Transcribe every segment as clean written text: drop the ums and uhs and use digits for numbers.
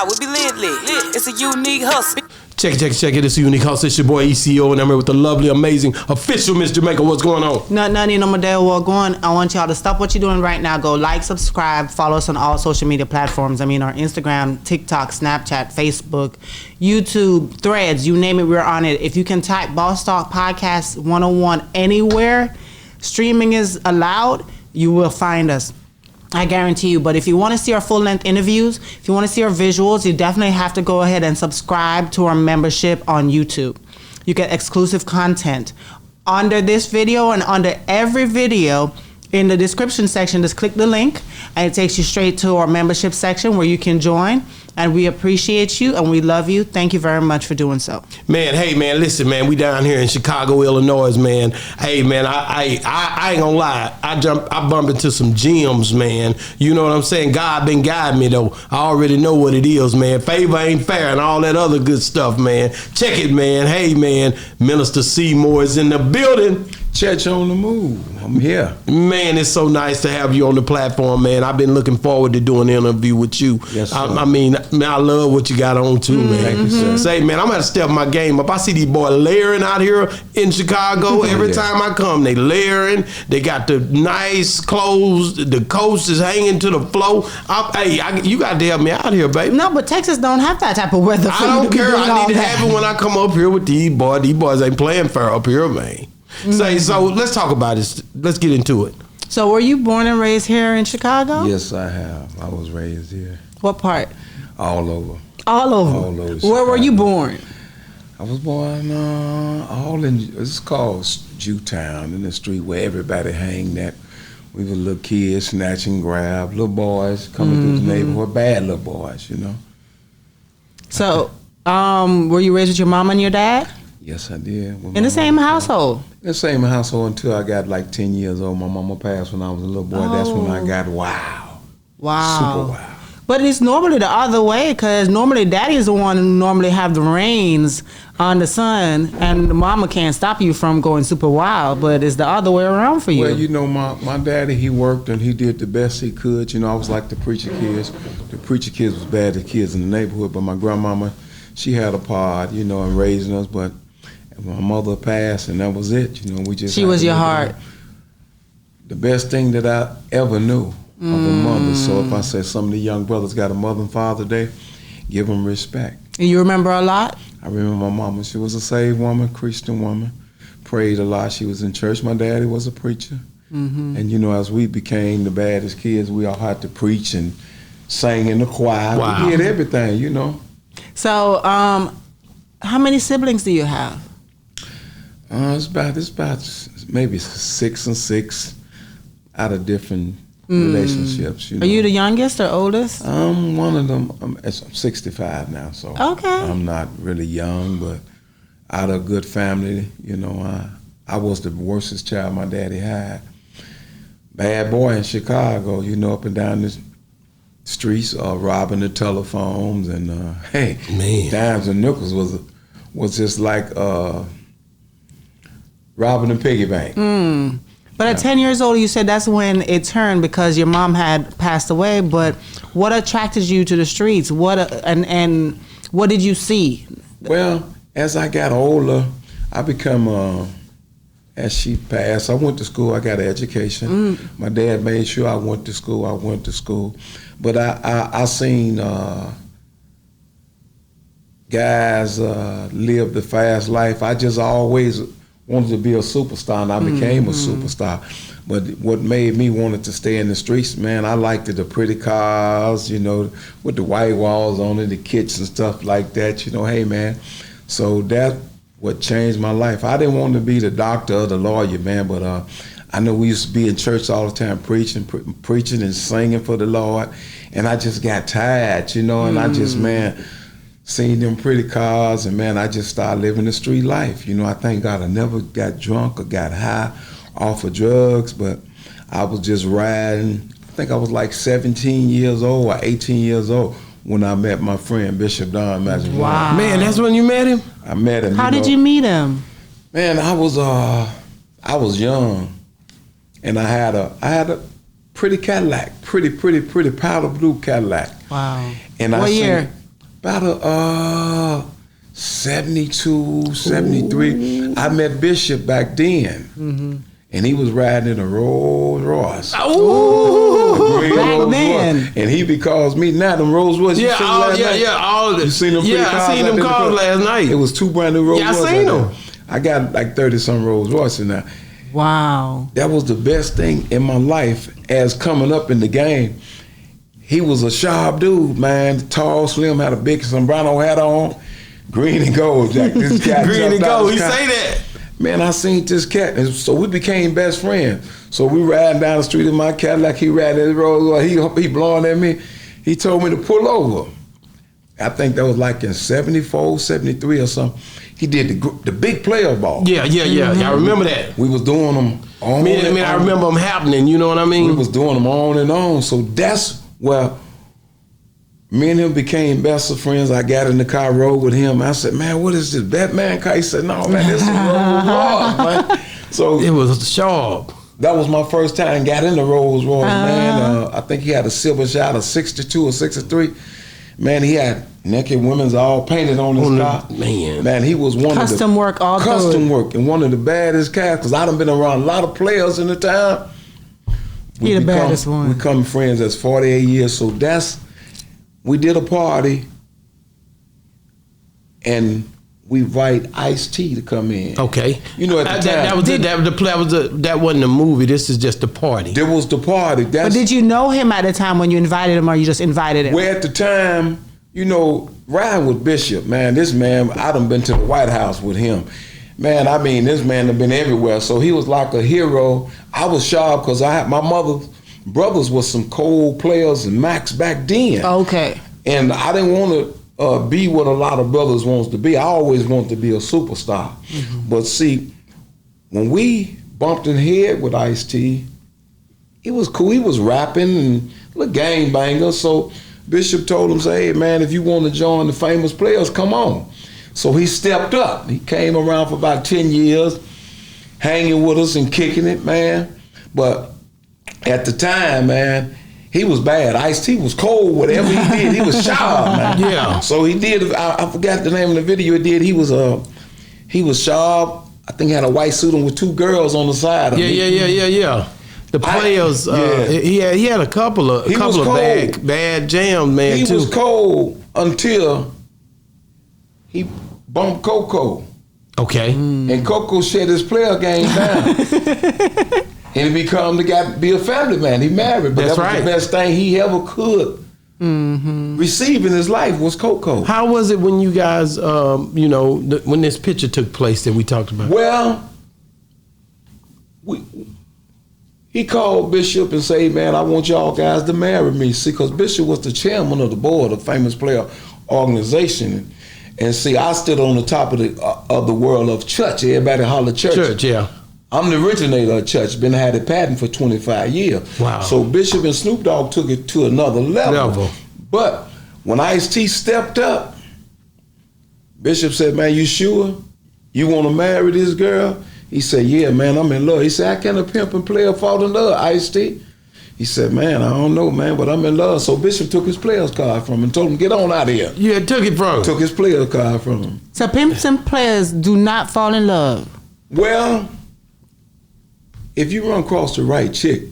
We be lit. It's a unique hustle. Check it. It's a unique house. It's your boy ECO, and I'm here with the lovely, amazing, official Miss Jamaica. What's going on? Nothing, no Model War going. I want y'all to stop what you're doing right now. Go like, subscribe, follow us on all social media platforms. Our Instagram, TikTok, Snapchat, Facebook, YouTube, Threads, you name it, we're on it. If you can type Boss Talk Podcast 101 anywhere, streaming is allowed, you will find us. I guarantee you. But if you want to see our full-length interviews, if you want to see our visuals, you definitely have to go ahead and subscribe to our membership on YouTube. You get exclusive content. Under this video and under every video, in the description section, just click the link and it takes you straight to our membership section where you can join. And we appreciate you and we love you. Thank you very much for doing so. Man, hey man, listen man, we down here in Chicago, Illinois, man. Hey man, I ain't gonna lie. I bump into some gems, man. You know what I'm saying? God been guiding me though. I already know what it is, man. Favor ain't fair and all that other good stuff, man. Check it, man. Hey man, Minister Seamore is in the building. Church on the move. I'm here. Man, it's so nice to have you on the platform, man. I've been looking forward to doing an interview with you. Yes, sir. I love what you got on too, man. Thank you, sir. Say, man, I'm gonna step my game up. I see these boys layering out here in Chicago. Every time I come, they layering. They got the nice clothes. The coast is hanging to the floor. You got to help me out here, baby. No, but Texas don't have that type of weather for I don't you to be care. doing I all need to that. have it when I come up here with these boys. These boys ain't playing fair up here, man. So let's talk about this. Let's get into it. So were you born and raised here in Chicago? Yes, I have. I was raised here. What part? All over. All over. All over Where were you born? I was born all in, it's called Jewtown, in the street where everybody hang that. We were little kids, snatch and grab, little boys coming through the neighborhood, bad little boys, you know. So, were you raised with your mom and your dad? Yes, I did. In the same household? In the same household until I got like 10 years old. My mama passed when I was a little boy. That's when I got wow. Wow. Super wow. But it's normally the other way, because normally daddy is the one who normally have the reins on the son, and the mama can't stop you from going super wild, but it's the other way around for you. Well, you know, my daddy, he worked and he did the best he could. You know, I was like the preacher kids. The preacher kids was bad, the kids in the neighborhood, but my grandmama, she had a part, you know, in raising us, but my mother passed and that was it. You know, we just. She was your heart. The best thing that I ever knew of a mother. So if I say some of the young brothers got a mother and father day, give them respect. And you remember a lot? I remember my mama. She was a saved woman, Christian woman, prayed a lot. She was in church. My daddy was a preacher. And you know, as we became the baddest kids, we all had to preach and sing in the choir. Wow. We did everything, you know. So, how many siblings do you have? It's about maybe 6 and 6 out of different relationships. You know? Are you the youngest or oldest? I'm one of them. I'm 65 now, so okay. I'm not really young, but out of a good family. You know, I was the worstest child my daddy had. Bad boy in Chicago, you know, up and down the streets, robbing the telephones, and hey, man, dimes and nickels was just like robbing a piggy bank. But at 10 years old, you said that's when it turned because your mom had passed away. But what attracted you to the streets? And what did you see? Well, as I got older, I become, as she passed, I went to school, I got an education. My dad made sure I went to school. But I seen guys live the fast life. I just always wanted to be a superstar, and I became a superstar. But what made me wanted to stay in the streets, man, I liked the pretty cars, you know, with the white walls on it, the kits and stuff like that, you know, hey, man. So that what changed my life. I didn't want to be the doctor or the lawyer, man, but I know we used to be in church all the time preaching and singing for the Lord, and I just got tired, you know, and I just, man, seen them pretty cars, and man, I just started living the street life. You know, I thank God I never got drunk or got high off of drugs, but I was just riding. I think I was like 17 years old or 18 years old when I met my friend Bishop Don Magic Juan. Wow. Man, that's when you met him? I met him. How did you meet him? Man, I was young, and I had a pretty Cadillac, pretty powder blue Cadillac. Wow. And what year? about 72, 73. I met Bishop back then. And he was riding in a Rolls Royce. Ooh, back then. And he calls me now them Rolls Royce. Yeah, all of it. You seen them? I seen them cars last night. It was 2 brand new Rolls Royce. Yeah, I seen them. I got like 30-some Rolls Royce in there. Wow. That was the best thing in my life as coming up in the game. He was a sharp dude, man. Tall, slim, had a big sombrero hat on. Green and gold, Jack. This cat Green and gold, he car. say that. Man, I seen this cat, and so we became best friends. So we riding down the street in my Cadillac, he riding his Rolls, he blowing at me. He told me to pull over. I think that was like in 74, 73 or something. He did the big player ball. Yeah. I remember that. We was doing them on I remember them happening, you know what I mean? We was doing them on and on. So that's where me and him became best of friends. I got in the car, rode with him. I said, man, what is this, Batman car? He said, no, man, this is Rolls Royce, man. So it was sharp. That was my first time got in the Rolls Royce, man. I think he had a silver shot, a 62 or 63. Man, he had naked women's all painted on his car. Man, he was one of the custom work, all custom work, and one of the baddest cats. Because I done been around a lot of players in the town. He the baddest one. We become friends. That's 48 years. So we did a party, and we invite Ice-T to come in. Okay. You know, at the time. That wasn't a movie. This is just a party. There was the party. But did you know him at the time when you invited him, or you just invited him? Well, at the time, you know, riding with Bishop, man, this man, I done been to the White House with him. Man, I mean, this man done been everywhere. So he was like a hero. I was sharp because my mother's brothers was some cold players and Max back then. Okay. And I didn't want to be what a lot of brothers wants to be. I always wanted to be a superstar. But see, when we bumped in head with Ice-T, it was cool. He was rapping and a gang banger. So Bishop told him, say, hey, man, if you want to join the famous players, come on. So he stepped up. He came around for about 10 years, hanging with us and kicking it, man. But at the time, man, he was bad. Ice-T was cold. Whatever he did, he was sharp, man. Yeah. So he did. I forgot the name of the video he did. He was sharp. I think he had a white suit on with 2 girls on the side of him. Yeah. The players. He had a couple of bad jams, man. He was cold until he bumped Coco. Okay. And Coco shut his player game down. And he be a family man. He married, but that was the best thing he ever could receive in his life was Coco. How was it when you guys, when this picture took place that we talked about? Well, he called Bishop and said, man, I want y'all guys to marry me. See, because Bishop was the chairman of the board of Famous Player Organization. And see, I stood on the top of the world of church. Everybody holler church. Church, yeah. I'm the originator of church. Had it patent for 25 years. Wow. So Bishop and Snoop Dogg took it to another level. But when Ice-T stepped up, Bishop said, man, you sure? You want to marry this girl? He said, yeah, man, I'm in love. He said, how can a pimp and player fall in love, Ice-T? He said, man, I don't know, man, but I'm in love. So Bishop took his player's card from him and told him, get on out of here. Yeah, took it from him. Took his player's card from him. So pimps and players do not fall in love? Well, if you run across the right chick,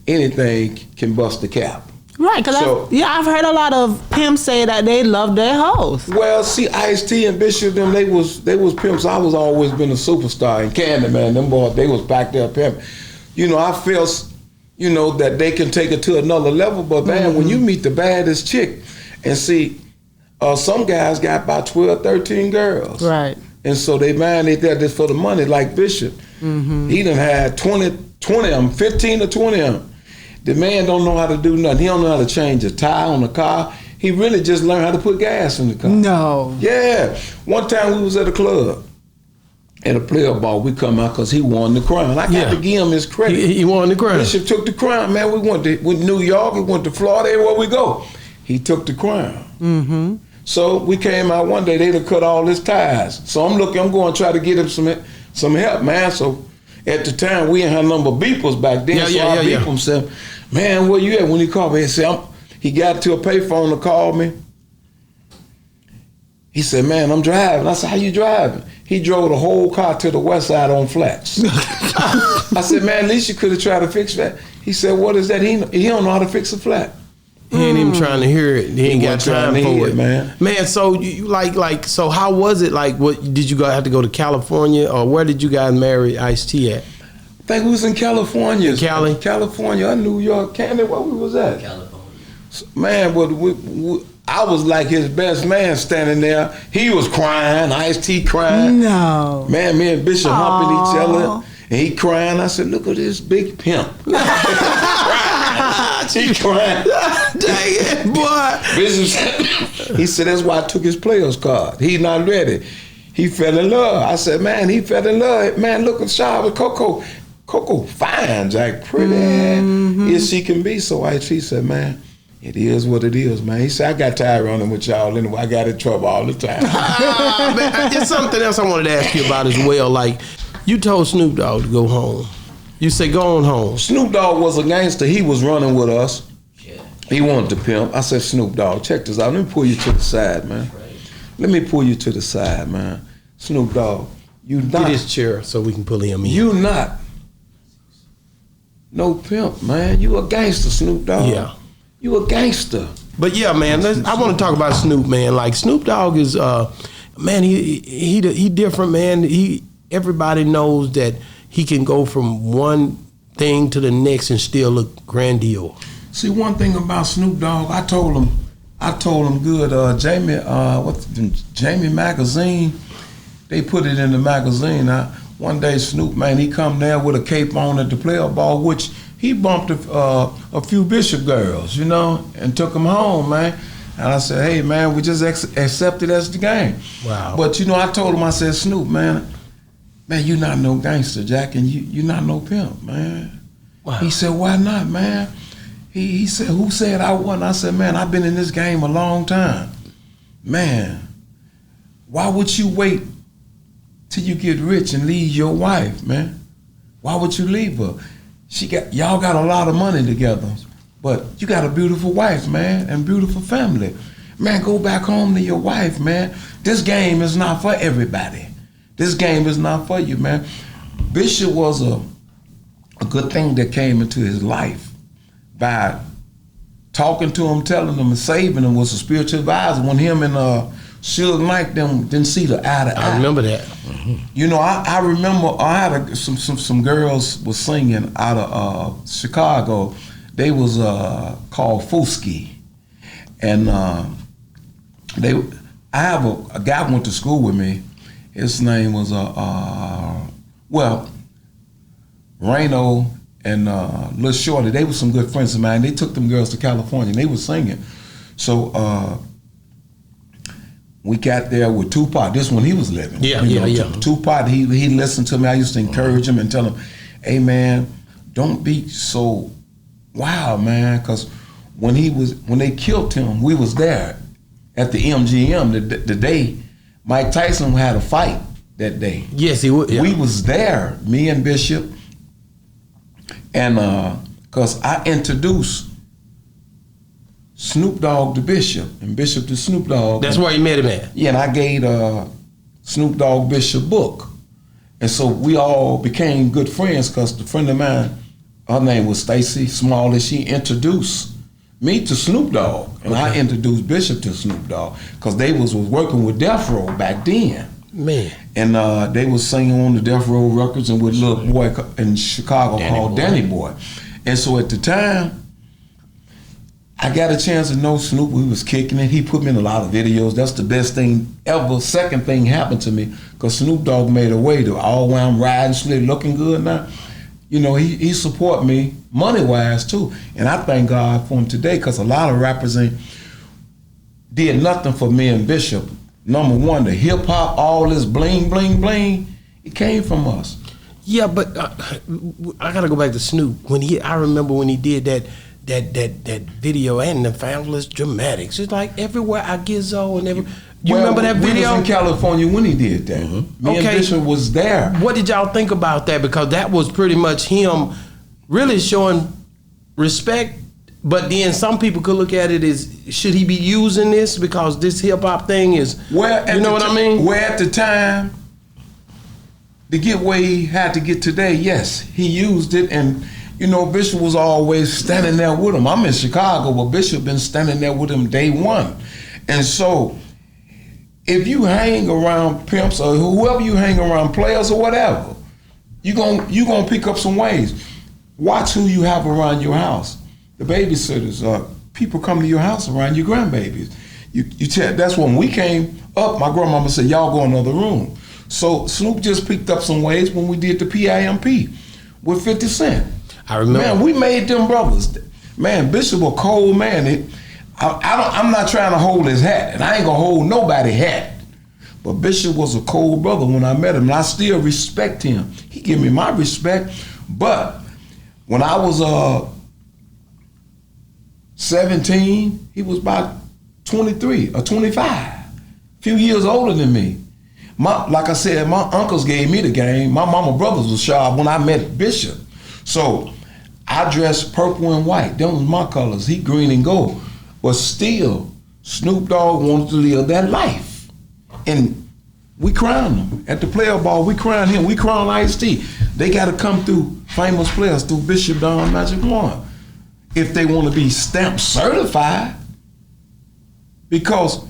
anything can bust the cap. Right, because I've heard a lot of pimps say that they love their hoes. Well, see, Ice-T and Bishop, them, they was pimps. I was always been a superstar. And Candyman, them boys, they was back there pimp. I felt, that they can take it to another level. But man, when you meet the baddest chick, and see, some guys got about 12, 13 girls. Right. And so they there just for the money, like Bishop. He done had 20 of them, 15 or 20 of them. The man don't know how to do nothing. He don't know how to change a tire on the car. He really just learned how to put gas in the car. No. Yeah. One time we was at a club, and a player ball, we come out because he won the crown. I got to give him his credit. He won the crown. Bishop took the crown, man. We went to New York, we went to Florida, everywhere we go. He took the crown. So we came out one day, they'd have cut all his tires. So I'm going to try to get him some help, man. So at the time, we didn't have number beepers back then. I beep him, said, man, where you at? When he called me, he got to a payphone to call me. He said, man, I'm driving. I said, how you driving? He drove the whole car to the west side on flats. I said, man, at least you could have tried to fix that. He said, what is that? He don't know how to fix a flat. He ain't even trying to hear it. He ain't got time for it, man. Man, so you like so how was it? Like, what did you have to go to California, or where did you guys marry Ice-T at? I think we was in California. In Cali? California or New York, Canada, where we was at? California. Man, but I was like his best man standing there. He was crying, Ice-T crying. No. Man, me and Bishop humping each other, and he crying. I said, look at this big pimp. He crying. Dang it, boy. Bishop said, he said, that's why I took his player's card. He not ready. He fell in love. I said, man, he fell in love. Man, look at Shaw with Coco. Coco fine, Jack, pretty as she can be. So Ice-T said, man, it is what it is, man. He said, I got tired running with y'all anyway. I got in trouble all the time. Man, there's something else I wanted to ask you about as well. Like, you told Snoop Dogg to go home. You said, go on home. Snoop Dogg was a gangster. He was running with us. Yeah. He wanted to pimp. I said, Snoop Dogg, check this out. Let me pull you to the side, man. Right. Let me pull you to the side, man. Snoop Dogg, you not. Get his chair so we can pull him in. You not no pimp, man. You a gangster, Snoop Dogg. Yeah. You a gangster. But yeah, man, I want to talk about Snoop, man. Like, Snoop Dogg is, man, he different, man. Everybody knows that he can go from one thing to the next and still look grandiose. See, one thing about Snoop Dogg, I told him good. Jamie magazine, they put it in the magazine. One day Snoop, man, he come there with a cape on at the player ball, which he bumped a few Bishop girls, you know, and took them home, man. And I said, hey, man, we just accept it as the game. Wow. But, you know, I told him, I said, Snoop, man, you not no gangster, Jack, and you not no pimp, man. Wow. He said, why not, man? He said, who said I wasn't? I said, man, I've been in this game a long time. Man, why would you wait till you get rich and leave your wife, man? Why would you leave her? Y'all got a lot of money together, but you got a beautiful wife, man, and beautiful family. Man, go back home to your wife, man. This game is not for everybody. This game is not for you, man. Bishop was a good thing that came into his life by talking to him, telling him, and saving him. Was a spiritual advisor when him and Suge Knight them didn't see the eye to eye. I remember that. You know, I remember I had some girls was singing out of Chicago. They was called Fusky, and I have a guy went to school with me. His name was Reno and Lil Shorty. They were some good friends of mine. They took them girls to California and they were singing. So we got there with Tupac. This when he was living. Yeah. Tupac, he listened to me. I used to encourage him and tell him, hey man, don't be so wild, man, because when they killed him, we was there at the MGM the day Mike Tyson had a fight that day. Yes, he would. Yeah. We was there, me and Bishop, and because I introduced Snoop Dogg to Bishop and Bishop to Snoop Dogg. That's where you met him at. Yeah, and I gave Snoop Dogg Bishop book, and so we all became good friends because the friend of mine, her name was Stacy Smalley. She introduced me to Snoop Dogg, and I introduced Bishop to Snoop Dogg because they was working with Death Row back then. Man. And they was singing on the Death Row records and with a little boy in Chicago called Danny Boy. And so at the time, I got a chance to know Snoop. We was kicking it. He put me in a lot of videos. That's the best thing ever. Second thing happened to me because Snoop Dogg made a way to all when I'm riding, slick, looking good now. You know, he support me money-wise too. And I thank God for him today because a lot of rappers did nothing for me and Bishop. Number one, the hip-hop, all this bling, bling, bling, it came from us. Yeah, but I gotta go back to Snoop. I remember when he did that video and the Fabulous Dramatics. It's like everywhere I get Zo and every. You remember that video? We was in California when he did that. Mm-hmm. Me and Bishop was there. What did y'all think about that? Because that was pretty much him really showing respect But then some people could look at it as, should he be using this because this hip hop thing is, you know what I mean? Where at the time, to get where he had to get today, yes, he used it, and you know, Bishop was always standing there with him. I'm in Chicago, but Bishop been standing there with him day one. And so, if you hang around pimps or whoever you hang around, players or whatever, you gonna pick up some ways. Watch who you have around your house. The babysitters, people come to your house around your grandbabies. You tell, that's when we came up, my grandmama said, y'all go in another room. So Snoop just picked up some ways when we did the PIMP with 50 Cent. I remember. Man, we made them brothers. Man, Bishop a cold man. I'm not trying to hold his hat, and I ain't gonna hold nobody's hat. But Bishop was a cold brother when I met him, and I still respect him. He give me my respect. But when I was 17, he was about 23 or 25, a few years older than me. Like I said, my uncles gave me the game. My mama brothers was sharp when I met Bishop. So I dressed purple and white. Them was my colors. He green and gold. But still, Snoop Dogg wanted to live that life. And we crowned him. At the player ball, we crowned him. We crowned Ice-T. They got to come through famous players, through Bishop Don Magic Juan, if they want to be stamp certified. Because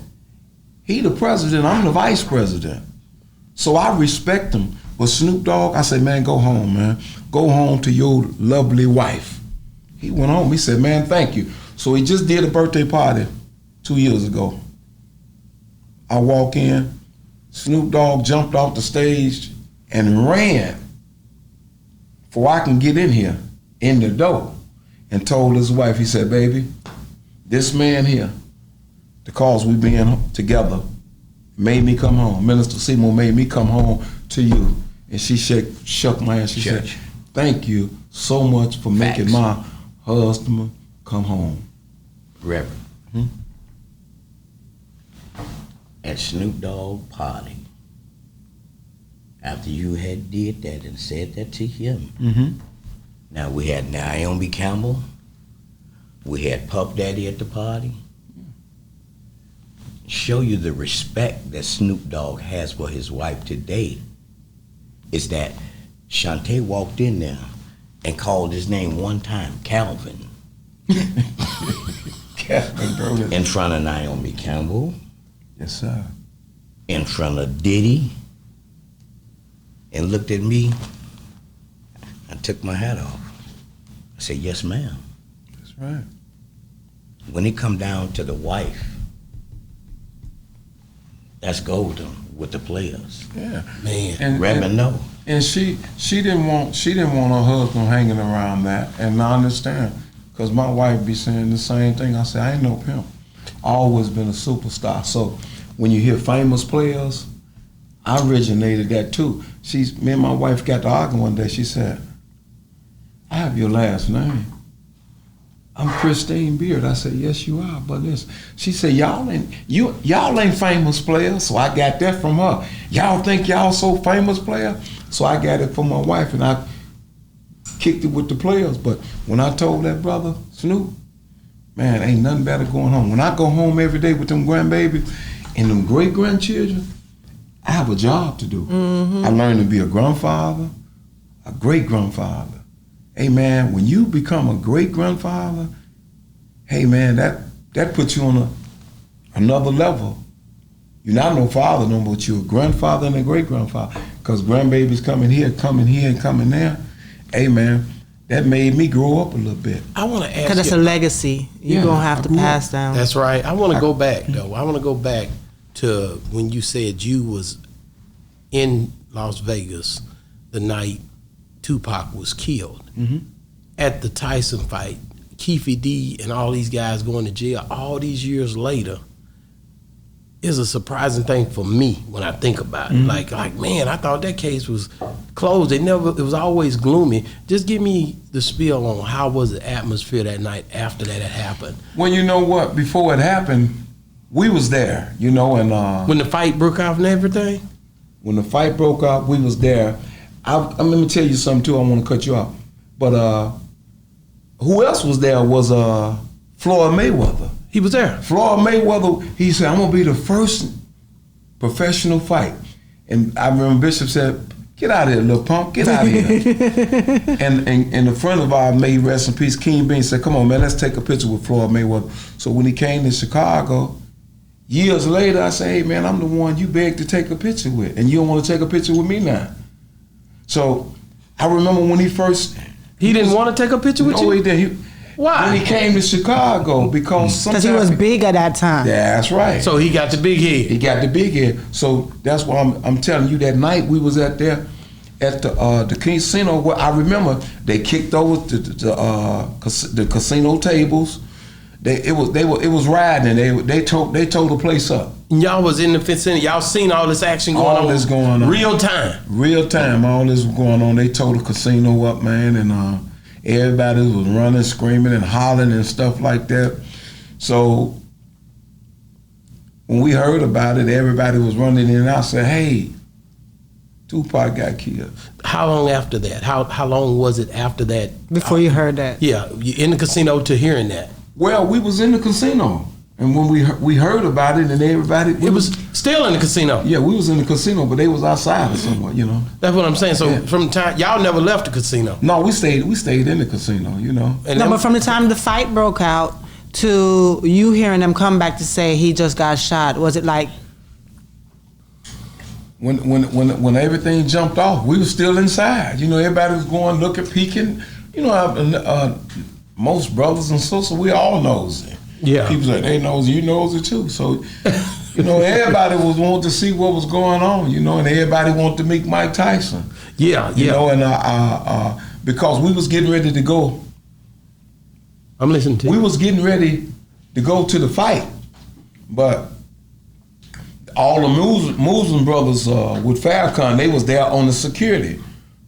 he the president, I'm the vice president. So I respect him. But Snoop Dogg, I say, man, go home, man. Go home to your lovely wife. He went home. He said, man, thank you. So he just did a birthday party 2 years ago. I walk in, Snoop Dogg jumped off the stage and ran before I can get in here, in the door, and told his wife, he said, baby, this man here, the cause we been together, made me come home. Minister Seamore made me come home to you. And she shook my hand. She said, thank you so much for making my husband come home. Reverend. At Snoop Dogg party, after you had did that and said that to him, now we had Naomi Campbell, we had Puff Daddy at the party. Show you the respect that Snoop Dogg has for his wife today is that Shantae walked in there and called his name one time, Calvin. In front of Naomi Campbell. Yes, sir. In front of Diddy. And looked at me. I took my hat off. I said, yes, ma'am. That's right. When it come down to the wife, that's golden with the players. Yeah, man. Reverend, no. And she didn't want her husband hanging around that, and I understand, cause my wife be saying the same thing. I say I ain't no pimp. I always been a superstar. So when you hear famous players, I originated that too. Me and my wife got to arguing one day. She said, I have your last name. I'm Christine Beard. I said, yes, you are. But listen, she said, y'all ain't famous players. So I got that from her. Y'all think y'all so famous player? So I got it from my wife, and I kicked it with the players. But when I told that brother, Snoop, man, ain't nothing better going home. When I go home every day with them grandbabies and them great-grandchildren, I have a job to do. I learned to be a grandfather, a great-grandfather. Hey man, when you become a great-grandfather, hey man, that puts you on another level. You're not no father no more, but you're a grandfather and a great-grandfather. Because grandbabies coming here, and coming there. Hey man, that made me grow up a little bit. I want to ask you. Because it's a legacy. You're going to have to pass down. That's right. I want to go back, though. I want to go back to when you said you was in Las Vegas the night Tupac was killed. At the Tyson fight, Keefe D and all these guys going to jail all these years later is a surprising thing for me when I think about it. Like man, I thought that case was closed. It was always gloomy. Just give me the spiel on how was the atmosphere that night after that had happened. Well, you know what? Before it happened, we was there, and when the fight broke out and everything? When the fight broke out, we was there. Let me tell you something too. I want to cut you off, but who else was there was Floyd Mayweather. He was there. Floyd Mayweather, he said, I'm going to be the first professional fight. And I remember Bishop said, get out of here, little punk, get out of here. and a friend of ours, may he rest in peace, King Bean, said, come on, man, let's take a picture with Floyd Mayweather. So when he came to Chicago, years later, I said, hey, man, I'm the one you begged to take a picture with, and you don't want to take a picture with me now. So I remember when he first... He didn't want to take a picture with you? No, he didn't. Why? When he came to Chicago, because he was big at that time. That's right. So he got the big head. He got the big head. So that's why I'm telling you, that night we was at the casino, where I remember they kicked over the casino tables. It was riding, and they tore the place up. And y'all was in the casino. Y'all seen all this action going on. All this going on. Real time. Real time. All this was going on. They tore the casino up, man, and everybody was running, screaming, and hollering and stuff like that. So when we heard about it, everybody was running in and out. Said, "Hey, Tupac got killed." How long after that? How long was it after that? Before you heard that? Yeah, you in the casino to hearing that. Well, we was in the casino, and when we heard about it, and everybody It was still in the casino. Yeah, we was in the casino, but they was outside or somewhere, you know. That's what I'm saying. So Yeah. from the time y'all never left the casino. No, we stayed in the casino, you know. And No, then- but from the time the fight broke out to you hearing them come back to say he just got shot, was it like... When everything jumped off, we was still inside. You know, everybody was going, looking, peeking. You know, most brothers and sisters, we all nosy. Yeah. People say they nosy, you nosy too. So, you know, everybody was wanting to see what was going on, you know, and everybody wanted to meet Mike Tyson. Yeah, You yeah. know, and because we was getting ready to go. I'm listening to you. We was getting ready to go to the fight, but all the Muslim brothers with Farrakhan, they was there on the security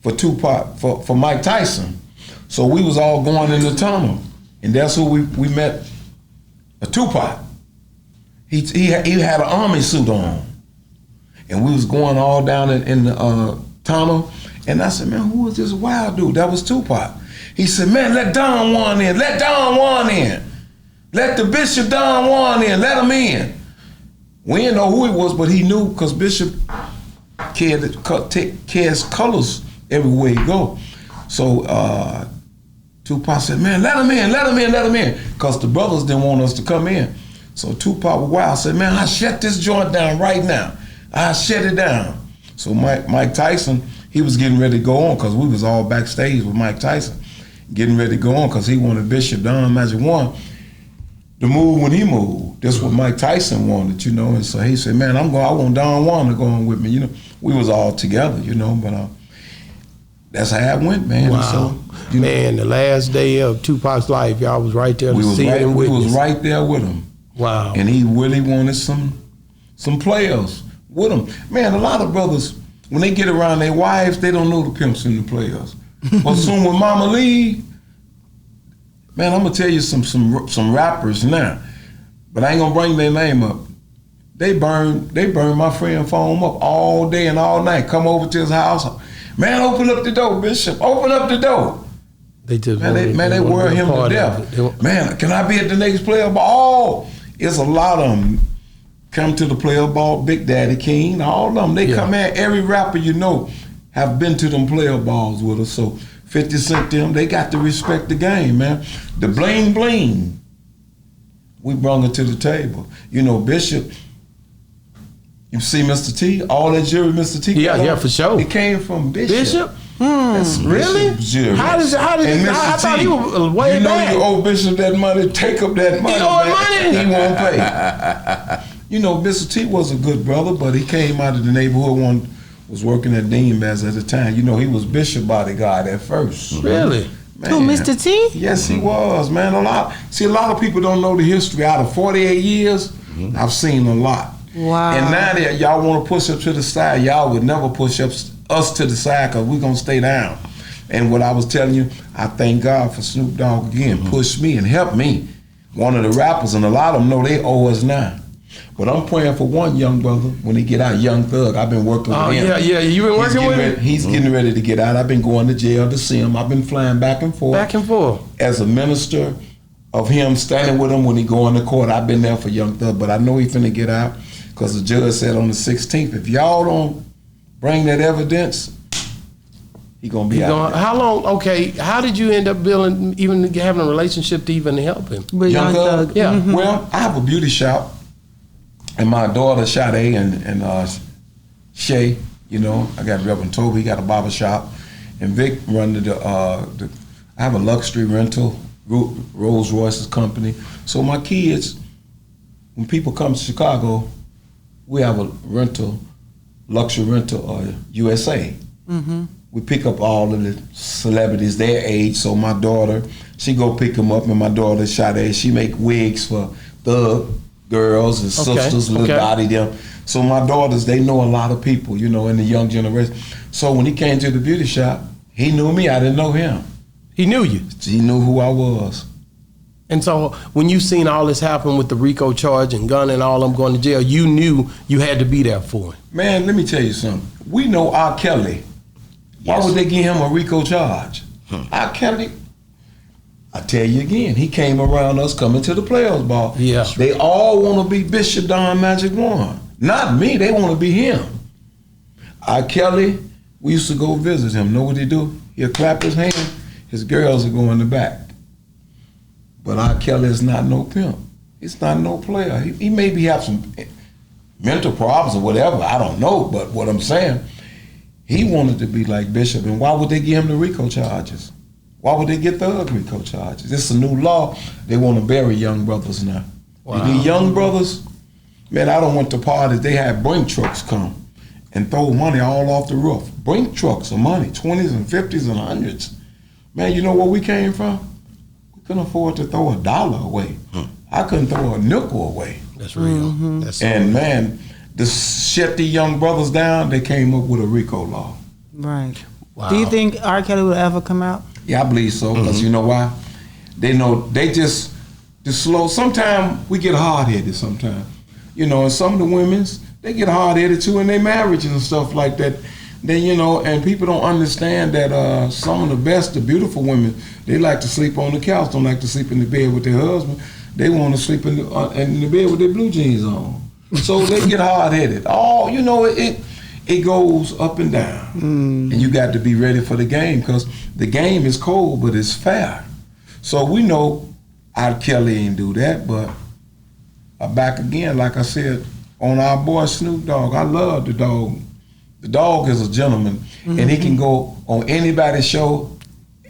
for Tupac, for Mike Tyson. So we was all going in the tunnel, and that's who we met, Tupac. He had an army suit on, and we was going all down in the tunnel, and I said, man, who is this wild dude? That was Tupac. He said, man, let Don Juan in, let Don Juan in. Let the Bishop Don Juan in, let him in. We didn't know who he was, but he knew, because Bishop cares colors everywhere he go. So Tupac said, man, let him in, let him in, let him in. Because the brothers didn't want us to come in. So Tupac was wild, said, man, I shut this joint down right now. I shut it down. So Mike Tyson, he was getting ready to go on, because we was all backstage with Mike Tyson, getting ready to go on, because he wanted Bishop Don Magic Juan to move when he moved. That's what Mike Tyson wanted, you know. And so he said, man, I want Don Juan to go on with me, you know. We was all together, you know, but that's how it went, man. Wow. So, you know, man, the last day of Tupac's life, y'all was right there to see it and we witness. was right there with him. Wow. And he really wanted some players with him. Man, a lot of brothers, when they get around their wives, they don't know the pimps and the players. But soon with Mama Lee, man, I'm gonna tell you some rappers now, but I ain't gonna bring their name up. They burn my friend phone up all day and all night. Come over to his house, man, open up the door, Bishop, open up the door. They just They worry him to death. Man, can I be at the next player ball? It's a lot of them come to the player ball. Big Daddy King, all of them. They come in. Every rapper you know have been to them player balls with us. So 50 Cent them, they got to respect the game, man. The bling bling, we brung it to the table. You know, Bishop, you see Mr. T, all that jewelry Mr. T got on, for sure. It came from Bishop. Bishop? That's Really? Bishop's jewelry. How did And I Mr. thought T, he was way you know back. you owe Bishop that money, take up that money. He owed money? He won't pay. You know, Mr. T was a good brother, but he came out of the neighborhood, was working at Dean Bass at the time. You know, he was Bishop bodyguard at first. Really? Man. Who, Mr. T? Yes, he was, man. A lot of people don't know the history. Out of 48 years, I've seen a lot. Wow. And now that y'all want to push up to the side, y'all would never push us to the side, because we're going to stay down. And what I was telling you, I thank God for Snoop Dogg again, pushed me and helped me. One of the rappers, and a lot of them know they owe us now. But I'm praying for one young brother when he get out, Young Thug. I've been working with him. Yeah. You been working with him? He's getting ready to get out. I've been going to jail to see him. I've been flying back and forth. Back and forth. As a minister, of him standing with him when he go in the court. I've been there for Young Thug, but I know he finna get out because the judge said on the 16th, if y'all don't bring that evidence, he gonna be out there. How long? Okay, how did you end up building, even having a relationship to even help him? With Young Thug? Yeah. Mm-hmm. Well, I have a beauty shop, and my daughter Sade and Shay, you know, I got Reverend Toby, he got a barber shop, and Vic run I have a luxury rental, Rolls Royce's company. So my kids, when people come to Chicago, we have a rental, luxury rental, USA. Mm-hmm. We pick up all of the celebrities their age. So my daughter, she go pick them up, and my daughter Sade, she make wigs for Thug girls and sisters, little Dottie them. So my daughters, they know a lot of people, you know, in the young generation. So when he came to the beauty shop, he knew me. I didn't know him. He knew you. He knew who I was. And so when you seen all this happen with the RICO charge and gun and all them going to jail, you knew you had to be there for him. Man, let me tell you something. We know R. Kelly. Why would they give him a RICO charge? R. Kelly, I tell you again, he came around us coming to the Players Ball. Yeah. They all want to be Bishop Don Magic Juan. Not me, they want to be him. R. Kelly, we used to go visit him. Know what he do? He'll clap his hand, his girls will go in the back. But R. Kelly is not no pimp. He's not no player. He maybe have some mental problems or whatever, I don't know, but what I'm saying, he wanted to be like Bishop, and why would they give him the RICO charges? Why would they get the other RICO charges? It's a new law. They want to bury young brothers now. Wow. These young brothers, man, I don't want to parties. They had brink trucks come and throw money all off the roof. Brink trucks of money, 20s and 50s and 100s. Man, you know where we came from? We couldn't afford to throw $1 away. I couldn't throw a nickel away. That's real. Mm-hmm. That's And man, to shut the young brothers down, they came up with a RICO law. Right. Wow. Do you think R. Kelly will ever come out? Yeah, I believe so, because you know why? They know, they just slow. Sometimes we get hard-headed sometimes. You know, and some of the women's, they get hard-headed too in their marriages and stuff like that. Then, you know, and people don't understand that some of the best, the beautiful women, they like to sleep on the couch, don't like to sleep in the bed with their husband. They want to sleep in the bed with their blue jeans on. So they get hard-headed. Oh, you know, it goes up and down. And you got to be ready for the game, because the game is cold, but it's fair. So we know R. Kelly ain't do that, but back again, like I said, on our boy Snoop Dogg, I love the dog. The dog is a gentleman, and he can go on anybody's show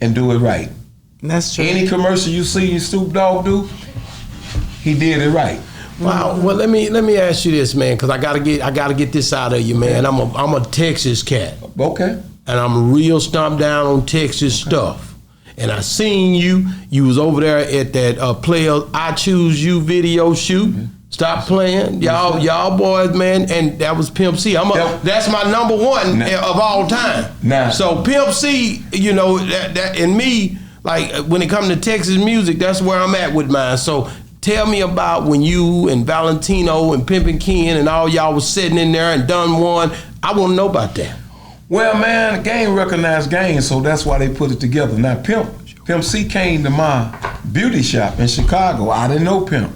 and do it right. That's true. Any commercial you see Snoop Dogg do, he did it right. Wow. Well, let me ask you this, man, because I gotta get this out of you, man. I'm a Texas cat, Okay. and I'm real stomped down on Texas stuff. And I seen you. You was over there at that Player I Choose You video shoot. Stop playing, y'all boys, man. And that was Pimp C. That's my number one of all time. Nah. So Pimp C, you know, that and me, like when it comes to Texas music, that's where I'm at with mine. So tell me about when you and Valentino and Pimpin Ken and all y'all was sitting in there and done one. I want to know about that. Well, man, game recognized game, so that's why they put it together. Now, Pimp C came to my beauty shop in Chicago. I didn't know Pimp.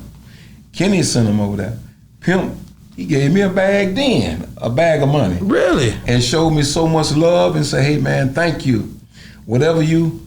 Kenny sent him over there. Pimp, he gave me a bag then, a bag of money. Really? And showed me so much love and said, hey, man, thank you. Whatever you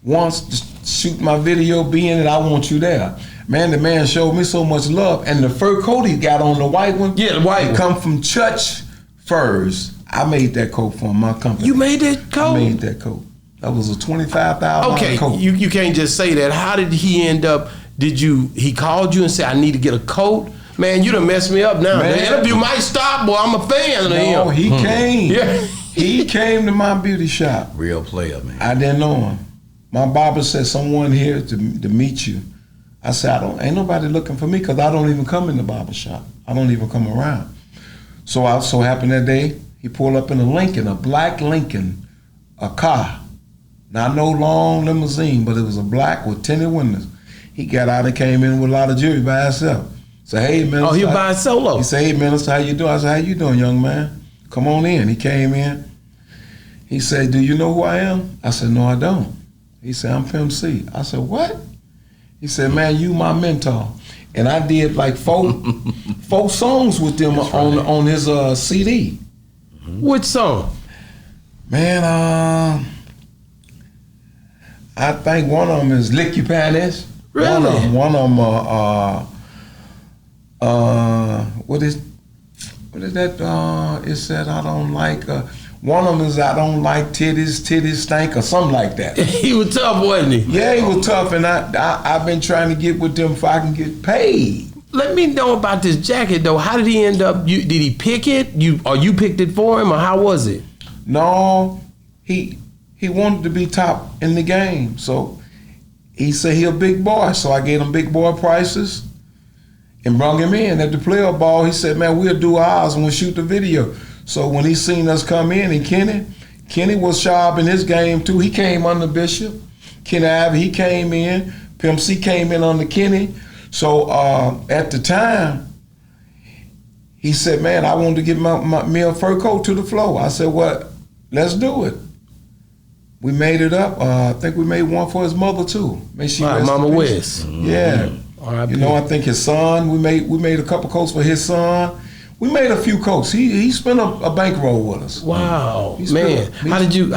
want to shoot my video, be in it, I want you there. Man, the man showed me so much love. And the fur coat he got on, the white one, Yeah, the white one. come from Church Furs. I made that coat for my company. You made that coat? I made that coat. That was a $25,000 Okay, coat. you can't just say that. How did he end up? He called you and said, I need to get a coat? Man, you done messed me up now. Man. The interview might stop, boy. I'm a fan of him. No, he came. Yeah. He came to my beauty shop. Real player, man. I didn't know him. My barber said, someone here to meet you. I said, ain't nobody looking for me, because I don't even come in the barber shop. I don't even come around. So I so happened that day, he pulled up in a Lincoln, a black Lincoln, a car. Not no long limousine, but it was a black with tinted windows. He got out and came in with a lot of jewelry by himself. Said, hey, minister. Oh, he was buying solo. He said, hey, minister, how you doing? I said, how you doing, young man? Come on in. He came in. He said, do you know who I am? I said, no, I don't. He said, I'm Pimp C. I said, what? He said, man, you my mentor. And I did like four songs with them on his CD. Which song? Man, I think one of them is Lick Your Panties. Really? One of them, what is that? It said I don't like. One of them is I don't like titties stink or something like that. He was tough, wasn't he? Yeah, he was tough, and I've been trying to get with them if I can get paid. Let me know about this jacket though. How did he end up? Did he pick it? You picked it for him, or how was it? No, he wanted to be top in the game, so he said he a big boy. So I gave him big boy prices and brought him in at the player ball. He said, "Man, we'll do ours and we'll shoot the video." So when he seen us come in, and Kenny was sharp in his game too. He came under Bishop. Kenny Ivey, he came in. Pimp C came in under Kenny. So at the time, he said, man, I wanted to get me a fur coat to the floor. I said, well, let's do it. We made it up. I think we made one for his mother too. May she rest Mama in peace. West. Yeah. R.I.P. You know, I think his son, we made a couple coats for his son. We made a few coats. He spent a bankroll with us. Wow, man! How did you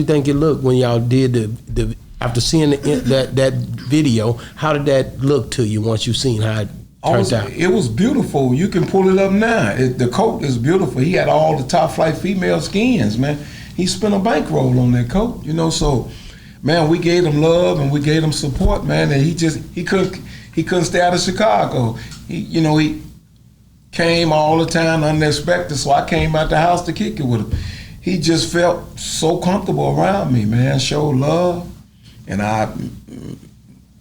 think it looked when y'all did the after seeing that video? How did that look to you once you seen how it turned out? It was beautiful. You can pull it up now. The coat is beautiful. He had all the top flight female skins, man. He spent a bankroll on that coat, you know. So, man, we gave him love and we gave him support, man. And he couldn't stay out of Chicago. He came all the time unexpected, so I came out the house to kick it with him. He just felt so comfortable around me, man, showed love. And I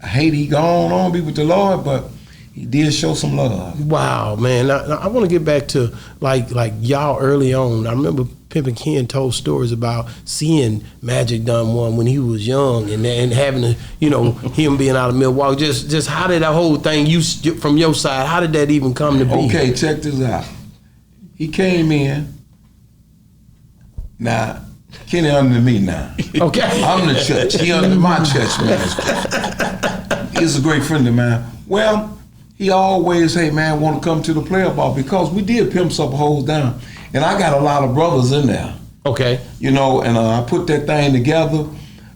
hate he gone on, be with the Lord, but he did show some love. Wow, man. I want to get back to like y'all early on. I remember Pimpin' Ken told stories about seeing Magic Don Juan when he was young and having him being out of Milwaukee. Just how did that whole thing, from your side, how did that even come to be? Okay, check this out. He came in. Now, Kenny under me now. Okay. I'm the church. He under my church man. He's a great friend of mine. Well, he always, hey man, want to come to the player ball because we did pimp up holes down. And I got a lot of brothers in there. Okay. And I put that thing together,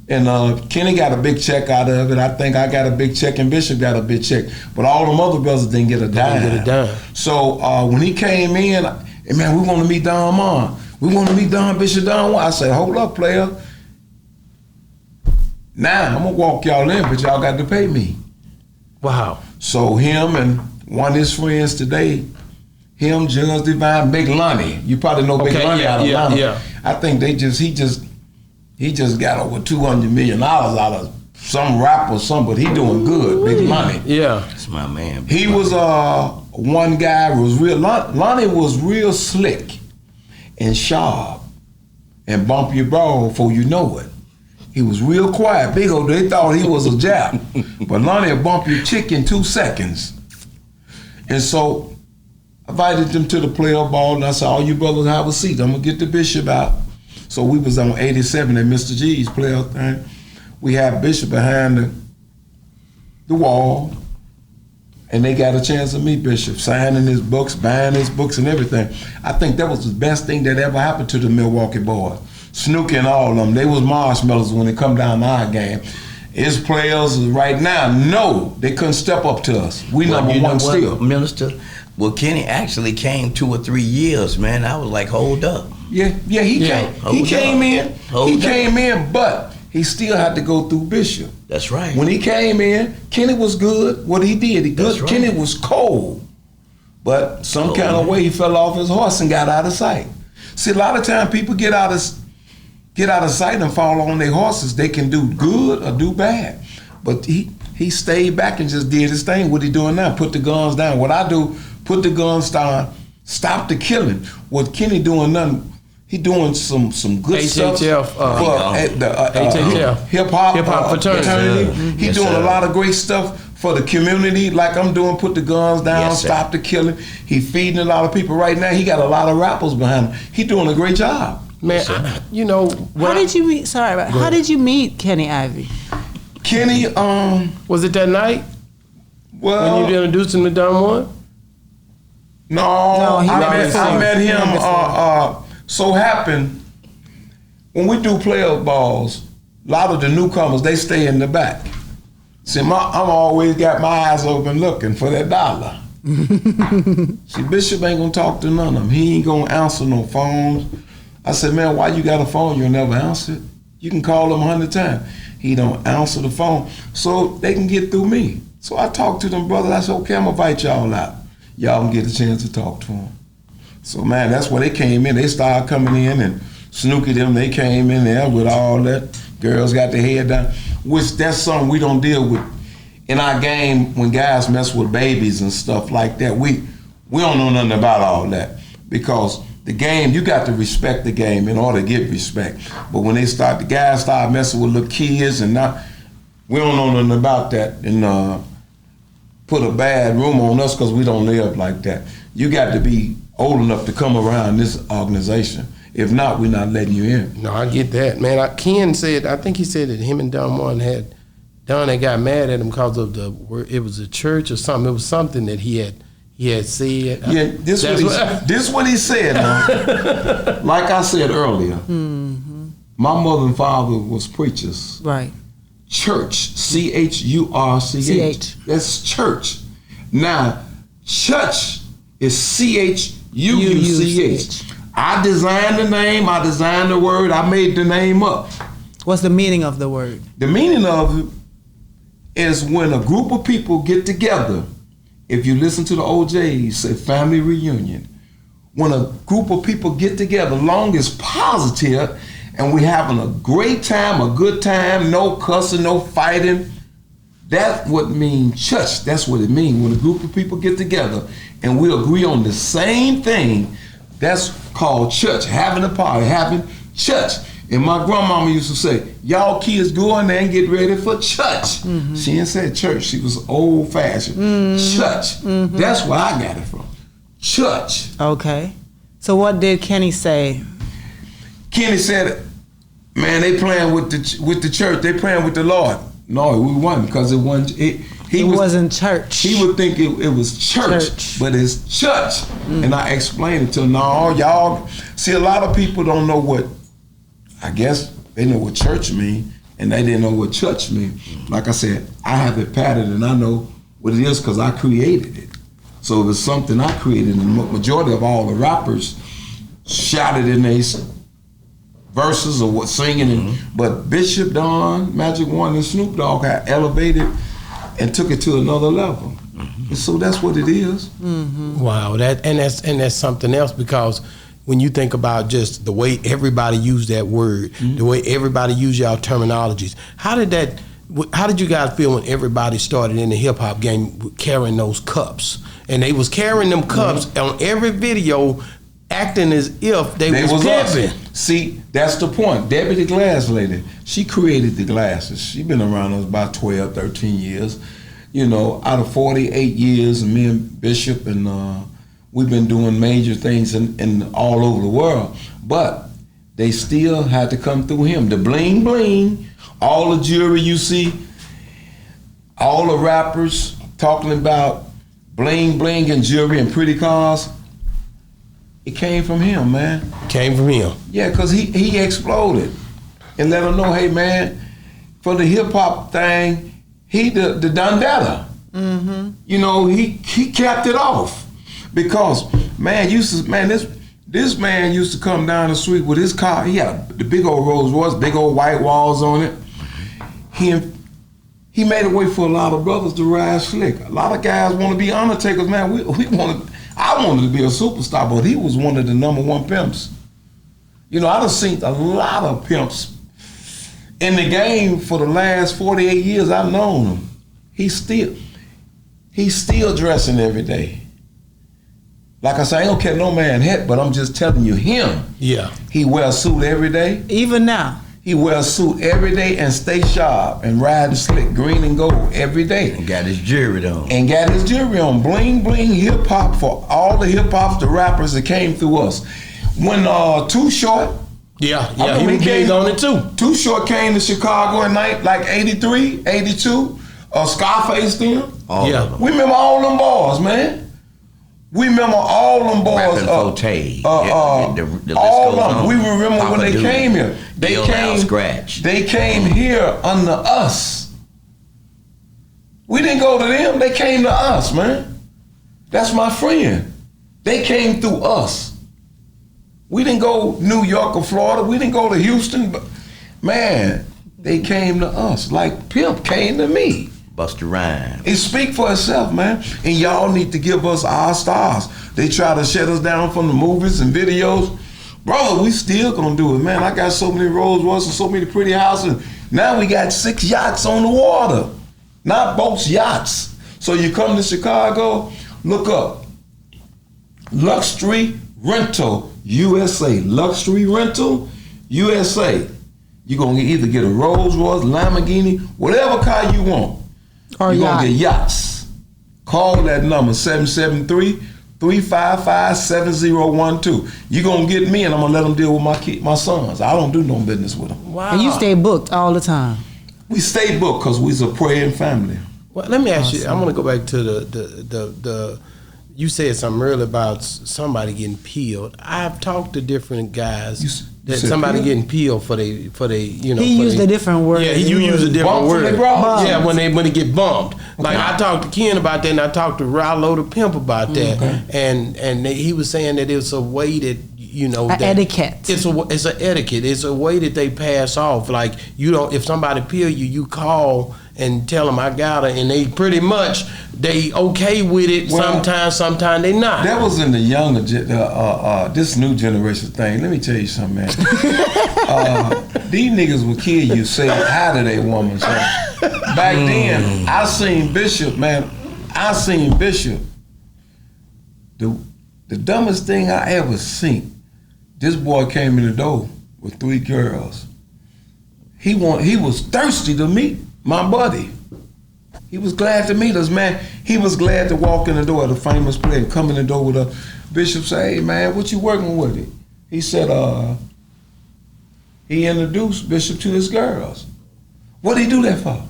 and Kenny got a big check out of it. I think I got a big check, and Bishop got a big check. But all them other brothers didn't get a dime. So when he came in, hey man, we want to meet Don Juan. We want to meet Don Bishop Don Juan. I said, hold up, player. Now I'm gonna walk y'all in, but y'all got to pay me. Wow. So him and one of his friends today, him, Judge Divine, Big Lonnie. You probably know Big Lonnie out of Atlanta. Yeah. I think he just got over $200 million out of some rap or something, but he doing good, Big Lonnie. Yeah. That's my man. He was one guy was real. Lonnie was real slick and sharp and bump your ball before you know it. He was real quiet. Big old, they thought he was a Jap. But Lonnie would bump your chick in 2 seconds. And so I invited them to the player ball, and I said, all you brothers have a seat. I'm going to get the Bishop out. So we was on 87 at Mr. G's player thing. We had Bishop behind the wall, and they got a chance to meet Bishop, signing his books, buying his books and everything. I think that was the best thing that ever happened to the Milwaukee boys. Snooki and all of them, they was marshmallows when it come down to our game. His players right now, no, they couldn't step up to us. We number one still. Minister, well, Kenny actually came 2 or 3 years, man. I was like, hold up. Yeah, he came in, but he still had to go through Bishop. That's right. When he came in, Kenny was good. What he did, Right. Kenny was cold, but some kind of way he fell off his horse and got out of sight. See, a lot of times people get out of sight and fall on their horses. They can do good or do bad, but he stayed back and just did his thing. What he doing now? Put the guns down. What I do, put the guns down, stop the killing. What Kenny doing nothing. He doing some good stuff for hip hop fraternity. He doing a lot of great stuff for the community. Like I'm doing, put the guns down, stop the killing. He feeding a lot of people right now. He got a lot of rappers behind him. He doing a great job. Man, how did you meet Kenny Ivey? Kenny, Was it that night well, when you introduced him to Don Juan? no, he I met before. met He met him. before. So happened when we do playoff balls, a lot of the newcomers they stay in the back. See, I'm always got my eyes open looking for that dollar. See, Bishop ain't gonna talk to none of them. He ain't gonna answer no phones. I said, man, why you got a phone? You'll never answer it. You can call him 100 times. He don't answer the phone, so they can get through me. So I talked to them brothers. I said, okay, I'm gonna invite y'all out. Y'all can get a chance to talk to him. So man, that's where they came in. They started coming in, and Snooky them, they came in there with all that. Girls got their head down, which that's something we don't deal with in our game when guys mess with babies and stuff like that. We don't know nothing about all that, because the game, you got to respect the game in order to get respect. But when the guys start messing with little kids and we don't know nothing about that, and put a bad room on us because we don't live like that. You got to be old enough to come around this organization. If not, we're not letting you in. No, I get that, man. Ken said, I think he said that him and Don Juan had got mad at him because of it was a church or something. It was something that he had said. Yeah, this what he said. Now. Like I said earlier, my mother and father was preachers. Right. Church, CHURCH. That's church. Now, church is CHUUCH. I designed the name, I designed the word, I made the name up. What's the meaning of the word? The meaning of it is when a group of people get together. If you listen to the OJs, say family reunion. When a group of people get together, long as positive, and we having a great time, a good time, no cussing, no fighting. That's what means church. That's what it means. When a group of people get together and we agree on the same thing, that's called church. Having a party, having church. And my grandmama used to say, y'all kids go in there and get ready for church. She didn't say church. She was old fashioned. Church. That's where I got it from. Church. Okay. So what did Kenny say? Kenny said, man, they playing with the church. They playing with the Lord. No, we won because it wasn't. He wasn't church. He would think it was church, but it's church. And I explained it to him. No, y'all. See, a lot of people don't know what. I guess they know what church mean, and they didn't know what church mean. Like I said, I have it patterned, and I know what it is because I created it. So if it's something I created, and the majority of all the rappers shouted in these verses or what singing, but Bishop, Don, Magic Juan, and Snoop Dogg had elevated and took it to another level. And so that's what it is. Wow, that's something else, because when you think about just the way everybody used that word, the way everybody used y'all terminologies, how did you guys feel when everybody started in the hip hop game carrying those cups? And they was carrying them cups on every video, acting as if they was pimping. See, that's the point. Debbie the Glass Lady, she created the glasses. She been around us about 12, 13 years. You know, out of 48 years, me and Bishop and we've been doing major things in all over the world, but they still had to come through him. The bling bling, all the jewelry you see, all the rappers talking about bling bling and jewelry and pretty cars, it came from him, man. Came from him. Yeah, because he exploded and let them know, hey, man, for the hip hop thing, he the Dundetta. You know, he capped it off. Because this man used to come down the street with his car. He had the big old Rolls Royce, big old white walls on it. He made a way for a lot of brothers to ride slick. A lot of guys want to be Undertakers, man. I wanted to be a superstar, but he was one of the #1 pimps. You know, I done seen a lot of pimps in the game for the last 48 years. I've known him. He's still dressing every day. Like I say, I don't care no man hat, but I'm just telling you, him. Yeah. He wears a suit every day. Even now. He wears a suit every day and stay sharp and riding slick, green and gold every day. And got his jewelry on. Bling bling hip hop for all the hip hops, the rappers that came through us. When Too Short Yeah, I he mean, was big on it too. Too Short came to Chicago in like 83, 82. Scarface then. All Yeah. of them. We remember all them boys, man. We remember all them boys. Rapping Forte. The list all goes of them. on. We remember Papa when they Doodle, came here. They Bill Al Scratch. They came here under us. We didn't go to them. They came to us, man. That's my friend. They came through us. We didn't go New York or Florida. We didn't go to Houston. But man, they came to us like Pimp came to me. Busta Rhymes. It speak for itself, man. And y'all need to give us our stars. They try to shut us down from the movies and videos. Brother, we still gonna do it, man. I got so many Rolls Royces and so many pretty houses. Now we got 6 yachts on the water. Not boats, yachts. So you come to Chicago, look up. Luxury Rental USA. Luxury Rental USA. You're gonna either get a Rolls Royce, Lamborghini, whatever car you want. Or You're yacht. gonna get yachts. Call that number 773-355-7012. You're gonna get me and I'm gonna let them deal with my sons. I don't do no business with them. Wow. And you stay booked all the time. We stay booked because we's a praying family. Well, let me ask you. I want to go back to the. You said something earlier about somebody getting peeled. I've talked to different guys that said somebody peeled? getting peeled for they He for used they- a different word. Yeah, you use a different Bumped when word. they brought- Yeah, when they get bumped. Like I talked to Ken about that, and I talked to Rallo the Pimp about that, and he was saying that it's a way that that etiquette. It's an etiquette. It's a way that they pass off. Like you don't. If somebody peel you, you call and tell them I got her, and they pretty much they okay with it. Well, Sometimes they not. That was in the younger, this new generation thing. Let me tell you something, man. These niggas will kill you saying hi to their woman. So back then, I seen Bishop, man. I seen Bishop. The dumbest thing I ever seen. This boy came in the door with 3 girls. He was thirsty to meet my buddy. He was glad to meet us, man. He was glad to walk in the door at a famous place and come in the door with a Bishop say, hey man, what you working with it? He said, he introduced Bishop to his girls. What'd he do that for?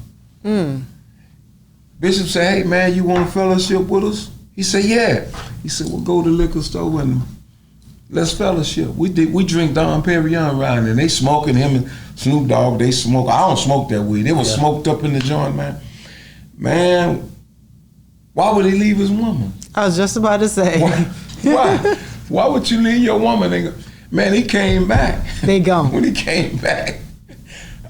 Bishop said, hey man, you want a fellowship with us? He said, yeah. He said, well, go to the liquor store and let's fellowship. We drink Don Perignon around and they smoking, him and Snoop Dogg, they smoke. I don't smoke that weed. It was smoked up in the joint, man. Man, why would he leave his woman? I was just about to say. Why? Why would you leave your woman? Man, he came back. They gone. When he came back,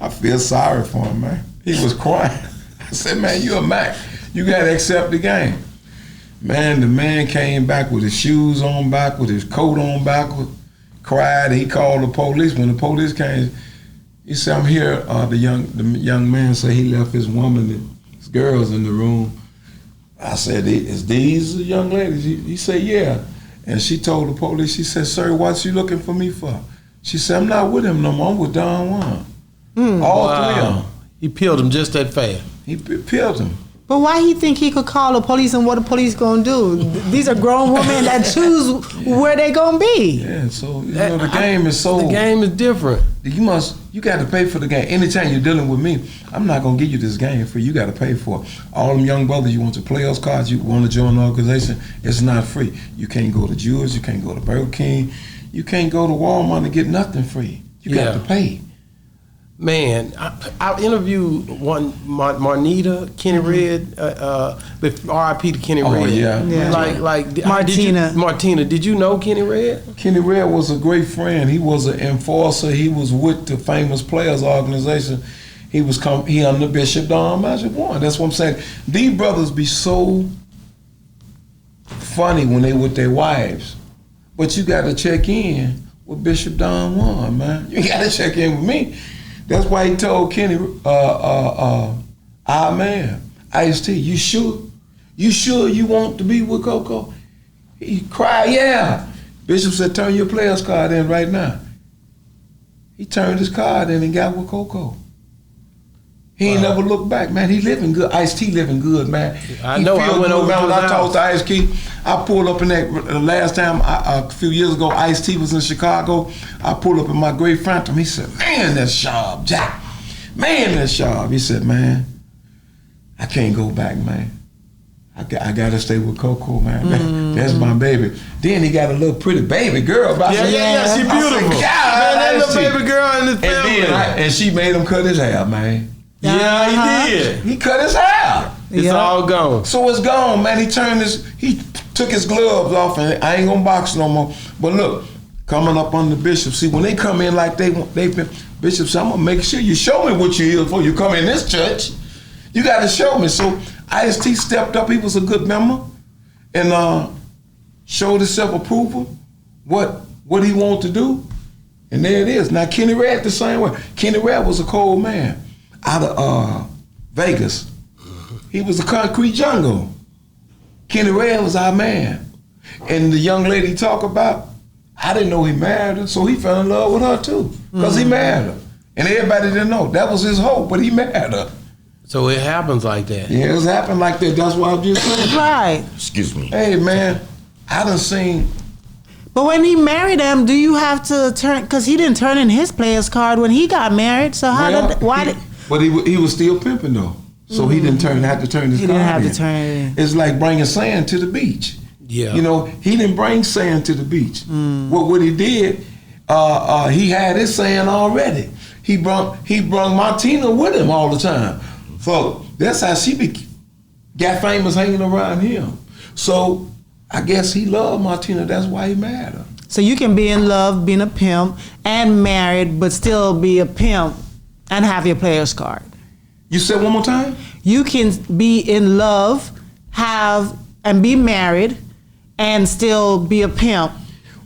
I feel sorry for him, man. He was crying. I said, man, you a Mac. You got to accept the game. Man, the man came back with his shoes on back, with his coat on backward, cried. He called the police. When the police came, he said, I'm here. The young man said he left his woman and his girls in the room. I said, is these the young ladies? He said, yeah. And she told the police, she said, sir, what you looking for me for? She said, I'm not with him no more. I'm with Don Juan. All 3 of them. He peeled him just that fast. He peeled him. But why he think he could call the police and what the police gonna do? These are grown women that choose where they gonna be. Yeah, so the game is so. The game is different. You got to pay for the game. Anytime you're dealing with me, I'm not gonna give you this game free. You got to pay for it. All them young brothers, you want to play those cards, you want to join the organization, it's not free. You can't go to Jewel's, you can't go to Burger King, you can't go to Walmart and get nothing free. You got to pay. Man, I interviewed one Marnita Kenny Red, but R.I.P. to Kenny Red. Yeah. Like Martina. Martina, did you know Kenny Red? Kenny Red was a great friend. He was an enforcer. He was with the Famous Players organization. He under Bishop Don Magic Juan. That's what I'm saying. These brothers be so funny when they with their wives, but you got to check in with Bishop Don Juan, man. You got to check in with me. That's why he told Kenny, our man, Ice-T, you sure? You sure you want to be with Coco? He cried, yeah. Bishop said, turn your player's card in right now. He turned his card in and got with Coco. He ain't never looked back, man. He living good. Ice-T living good, man. I know. I went over to when his I talked to house. Ice-T. I pulled up in that last time a few years ago. Ice-T was in Chicago. I pulled up in my gray Phantom. He said, "Man, that's sharp, Jack. Man, that's sharp." He said, "Man, I can't go back, man. I got to stay with Coco, man. That's my baby." Then he got a little pretty baby girl. Yeah, she beautiful. I said, Man, that little baby girl in his family. and she made him cut his hair, man. Yeah, he did. He cut his hair. It's all gone. So it's gone, man. He took his gloves off, and I ain't gonna box no more. But look, coming up on the bishop, see, when they come in like they bishop said, "I'm gonna make sure you show me what you're here for. You come in this church, you got to show me." So Ice-T stepped up. He was a good member, and showed his self-approval, what he wanted to do, and there it is. Now Kenny Red the same way. Kenny Red was a cold man out of Vegas. He was a concrete jungle. Kenny Red was our man. And the young lady talk about, I didn't know he married her, so he fell in love with her too, because he married her. And everybody didn't know. That was his hope, but he married her. So it happens like that. Yeah, it's happened like that. That's why I'm just saying. Right. Excuse me. Hey, man, I done seen. But when he married them, do you have to turn? Because he didn't turn in his player's card when he got married. So But he was still pimping though, so he didn't have to turn his He card didn't have in. to turn it in. It's like bringing sand to the beach. Yeah. You know, he didn't bring sand to the beach. What he did, he had his sand already. He brung Martina with him all the time. So that's how she got famous hanging around him. So I guess he loved Martina. That's why he married her. So you can be in love, being a pimp, and married, but still be a pimp and have your player's card. You said one more time? You can be in love, and be married, and still be a pimp.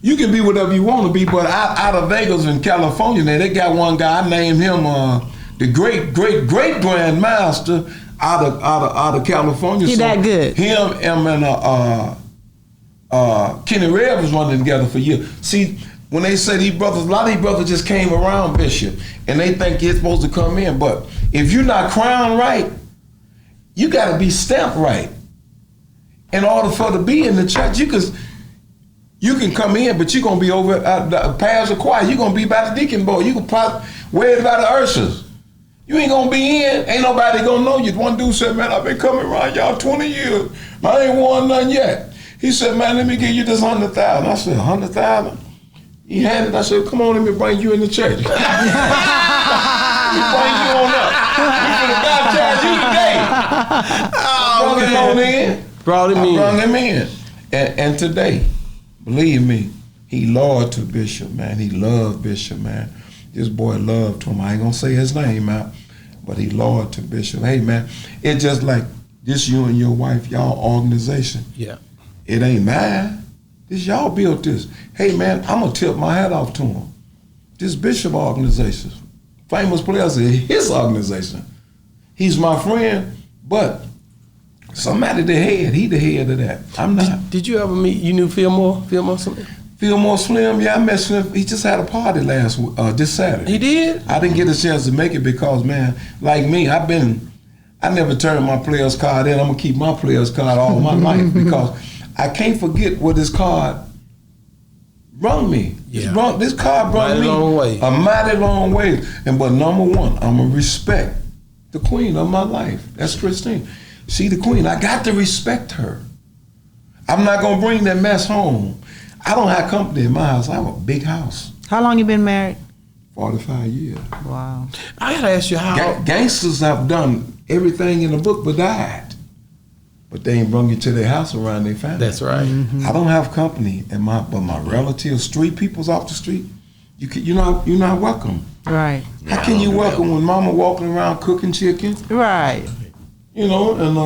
You can be whatever you want to be, but out of Vegas in California, they got one guy. I named him the great grandmaster out of California. He that good? Him and Kenny Red was running together for years. See, when they say these brothers, a lot of these brothers just came around Bishop, and they think you're supposed to come in. But if you're not crowned right, you got to be stamped right. In order for to be in the church, you can come in, but you're gonna be over the past of choir. You're gonna be by the deacon board. You can probably wear by the ushers. You ain't gonna be in. Ain't nobody gonna know you. One dude said, "Man, I've been coming around y'all 20 years. I ain't won none yet." He said, "Man, let me give you this 100,000." I said, "100,000?" He had it. I said, "Come on, let me bring you in the church." Let me bring you on up. We finna baptize you today. Oh, Brought him on in. Brought him in. Brought him in. And today, believe me, he loyal to Bishop, man. He loved Bishop, man. This boy loved him. I ain't gonna say his name out, but he loyal to Bishop. Hey, man, it's just like this, you and your wife, y'all organization. Yeah. It ain't mine. This y'all built this. Hey, man, I'm gonna tip my hat off to him. This Bishop organization, famous players in his organization. He's my friend, but somebody the head. He the head of that. I'm not. Did you ever meet? You knew Fillmore? Fillmore something? Fillmore Slim, yeah, I met Slim. He just had a party this Saturday. He did? I didn't get a chance to make it because, man, like me, I never turned my player's card in. I'm gonna keep my player's card all my life because I can't forget what this card brung me. Yeah. This card brought Mighty me long way. a mighty long way. But number one, I'm gonna respect the queen of my life. That's Christine. She the queen. I got to respect her. I'm not gonna bring that mess home. I don't have company in my house. I have a big house. How long you been married? 45 years. Wow. I gotta ask you how. Gangsters have done everything in the book but died. But they ain't brung you to their house around their family. That's right. Mm-hmm. I don't have company, but my relatives, street people's off the street, you're not welcome. Right. How can you welcome when mama walking around cooking chicken? Right. You know, and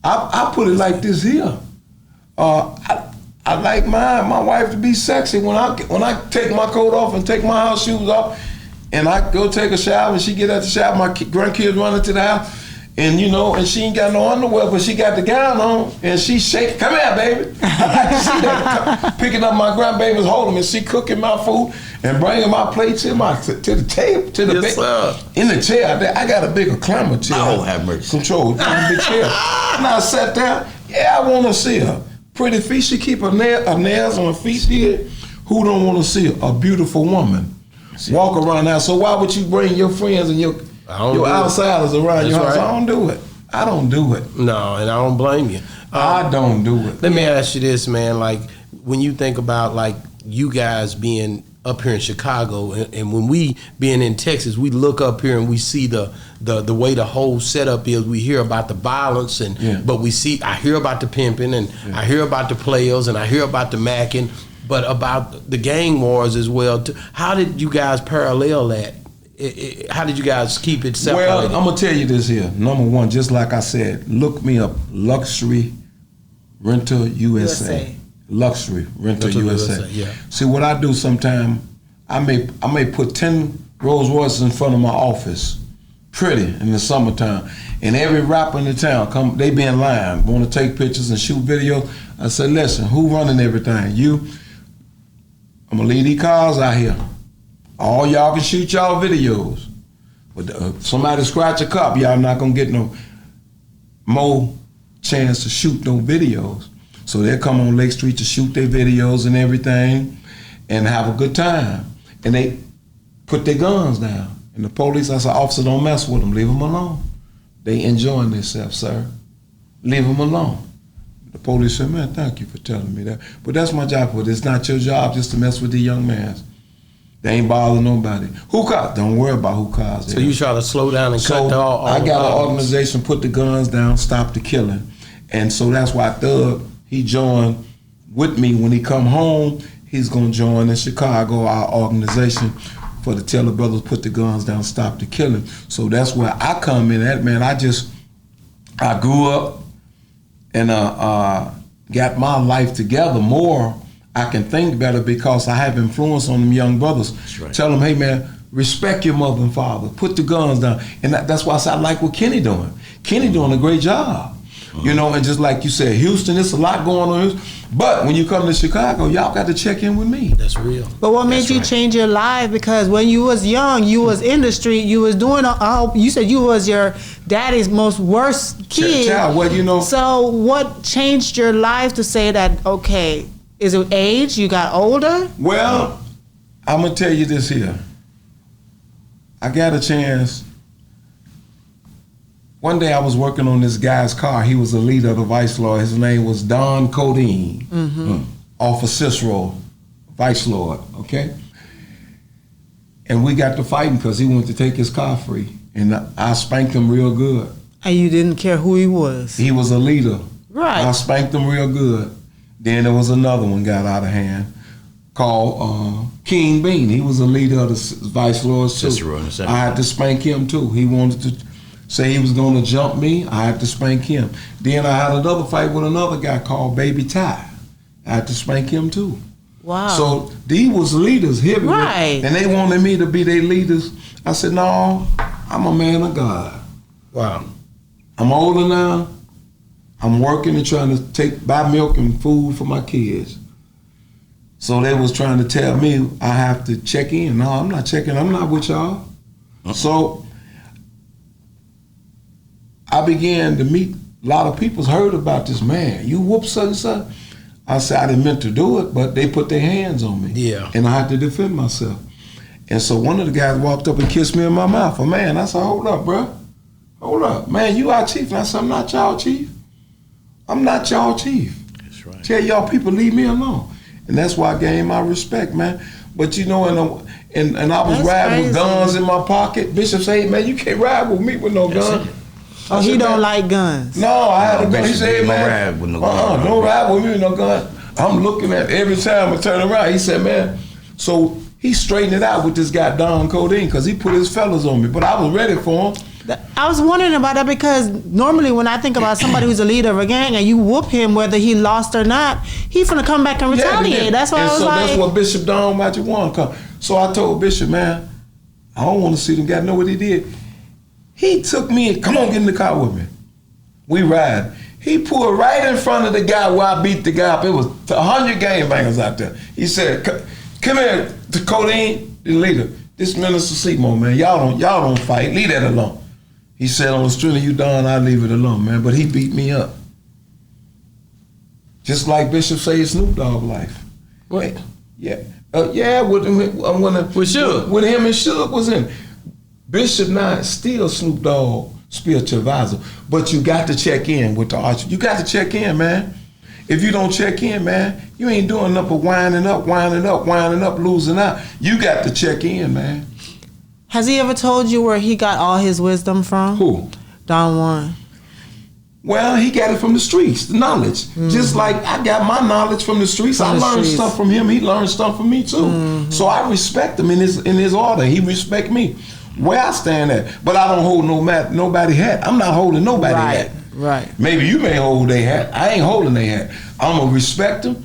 I put it like this here. I like my wife to be sexy. When I take my coat off and take my house shoes off, and I go take a shower, and she get out the shower, my grandkids running to the house, and and she ain't got no underwear, but she got the gown on, and she shake, "Come here, baby." I like to see that, picking up my grandbabies, holding them, and she cooking my food, and bringing my plate to the table, to the Yes, sir. in the chair. I got a bigger climber chair. Oh, have mercy. Control, big chair. And I sat down. Yeah, I want to see her. Pretty feet. She keep her nails on her feet here. Who don't want to see a beautiful woman walk around now? So why would you bring your friends and your outsiders around your house? Right. I don't do it. I don't do it. No, and I don't blame you. I don't do it. Let me ask you this, man. Like, when you think about, like, you guys being up here in Chicago, and when we being in Texas, we look up here and we see the way the whole setup is. We hear about the violence, but I hear about the pimping, and I hear about the players, and I hear about the macking, but about the gang wars as well too. How did you guys parallel that? How did you guys keep it separated? Well, I'm gonna tell you this here. Number one, just like I said, look me up, Luxury Rental USA. Luxury Rental USA. Yeah. See what I do sometime, I may put 10 Rolls Royces in front of my office, pretty in the summertime, and every rapper in the town come. They be in line, want to take pictures and shoot videos. I said, listen, who running everything? You. I'm gonna leave these cars out here. All y'all can shoot y'all videos, but somebody scratch a cop, y'all not gonna get no more chance to shoot no videos. So they come on Lake Street to shoot their videos and everything, and have a good time. And they put their guns down. And the police, I said, officer, don't mess with them. Leave them alone. They enjoying themselves, sir. Leave them alone. The police said, man, thank you for telling me that. But that's my job. But it's not your job just to mess with the young man. They ain't bothering nobody. Who cars? Don't worry about who cars. So you try to slow down and cut all I got an violence. organization, put the guns down, stop the killing. And so that's why Thug, he joined with me. When he come home, he's gonna join in Chicago, our organization, for the Taylor Brothers put the guns down, stop the killing. So that's where I come in at, man. I grew up and got my life together more. I can think better because I have influence on them young brothers. That's right. Tell them, hey man, respect your mother and father. Put the guns down. And that's why I say I like what Kenny doing. Kenny doing a great job. You know, and just like you said, Houston, there's a lot going on. But when you come to Chicago, y'all got to check in with me. That's real. But what made you change your life? Because when you was young, you was in the street, you was doing you said you was your daddy's most worst kid. Child, well, you know. So what changed your life to say that, okay, is it age? You got older? Well, I'm going to tell you this here. I got a chance. One day I was working on this guy's car. He was the leader of the Vice Lord. His name was Don off of Cicero, Vice Lord, okay? And we got to fighting because he wanted to take his car free. And I spanked him real good. And you didn't care who he was. He was a leader. Right. I spanked him real good. Then there was another one got out of hand called King Bean. He was a leader of the Vice Lords too. Cicero in the Senate. I had to spank him too. He wanted to say he was going to jump me. I had to spank him. Then I had another fight with another guy called Baby Ty. I had to spank him too. Wow. So these was leaders, heavyweight, Right. and they wanted me to be their leaders. I said, no, I'm a man of God. Wow. I'm older now. I'm working and trying to buy milk and food for my kids. So they was trying to tell me I have to check in. No, I'm not checking. I'm not with y'all. So I began to meet a lot of people. Heard about this man. You whoop such and such. I said I didn't meant to do it, but they put their hands on me. Yeah. And I had to defend myself. And so one of the guys walked up and kissed me in my mouth. Man, I said, hold up, bro. Hold up. Man, you our chief. And I said, I'm not y'all chief. I'm not y'all chief. That's right. Tell y'all people, leave me alone. And that's why I gained my respect, man. But you know, and I was That's riding with crazy. guns in my pocket. Bishop said, hey, man, you can't ride with me with no gun. Oh, he don't like guns. No, I had a gun. He Bishop said, hey, ain't man, gonna ride with no gun. don't ride with me with no gun. I'm looking at every time I turn around. He said, man, so he straightened it out with this guy, Don Codeine, because he put his fellas on me. But I was ready for him. I was wondering about that because normally when I think about somebody who's a leader of a gang and you whoop him whether he lost or not, he's gonna come back and retaliate. Yeah, that's why and I was so like, that's what Bishop Don Magic Juan come. So I told Bishop, man, I don't want to see them guys. Know what he did? He took me and come on, get in the car with me. We ride. He pulled right in front of the guy where I beat the guy up. It was 100 gangbangers out there. He said, Come here, the codeine, the leader. This Minister Seamore, man, y'all don't fight. Leave that alone. He said, on the strength of you, Don, I leave it alone, man. But he beat me up. Just like Bishop said, Snoop Dogg life. What? Yeah. With him and Suge was in. Bishop now still Snoop Dogg spiritual advisor, but you got to check in with the archer. You got to check in, man. If you don't check in, man, you ain't doing nothing but winding up, losing out. You got to check in, man. Has he ever told you where he got all his wisdom from? Who? Don Juan. Well, he got it from the streets, the knowledge. Mm-hmm. Just like I got my knowledge from the streets. I learned stuff from him. He learned stuff from me too. Mm-hmm. So I respect him in his order. He respect me. Where I stand at. But I don't hold nobody hat. I'm not holding nobody hat. Right. Maybe you may hold their hat. I ain't holding their hat. I'm gonna respect them.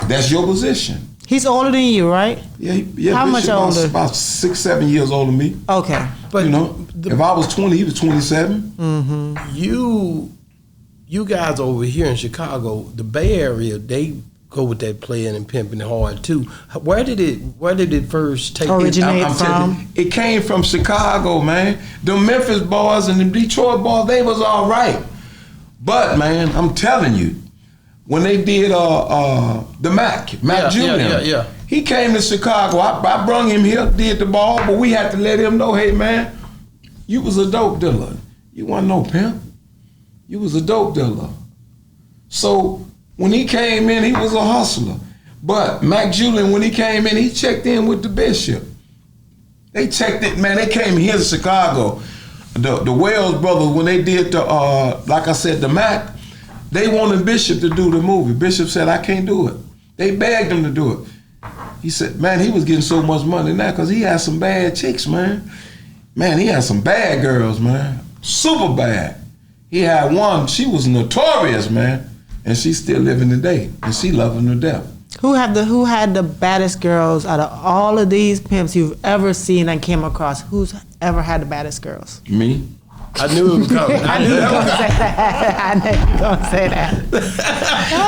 That's your position. He's older than you, right? Yeah. How much older? About 6-7 years older than me. Okay. But if I was 20, he was 27. Mm-hmm. You guys over here in Chicago, the Bay Area, they go with that playing and pimping hard too. Where did it first take originate from? It came from Chicago, man. The Memphis boys and the Detroit boys, they was all right. But man, I'm telling you, when they did the Mac Julian, he came to Chicago. I brung him here, did the ball, but we had to let him know, hey man, you was a dope dealer. You wasn't no pimp. You was a dope dealer. So when he came in, he was a hustler. But Mac Julian, when he came in, he checked in with the bishop. They checked it, man. They came here to Chicago. The Wells brothers, when they did the, like I said, the Mac, they wanted Bishop to do the movie. Bishop said, I can't do it. They begged him to do it. He said, man, he was getting so much money now because he had some bad chicks, man. Man, he had some bad girls, man. Super bad. He had one, she was notorious, man. And she's still living today. And she loving her to death. Who had the baddest girls out of all of these pimps you've ever seen and came across? Who's ever had the baddest girls? Me. I knew it was coming. I knew you were going to say that. I knew you were going to say that.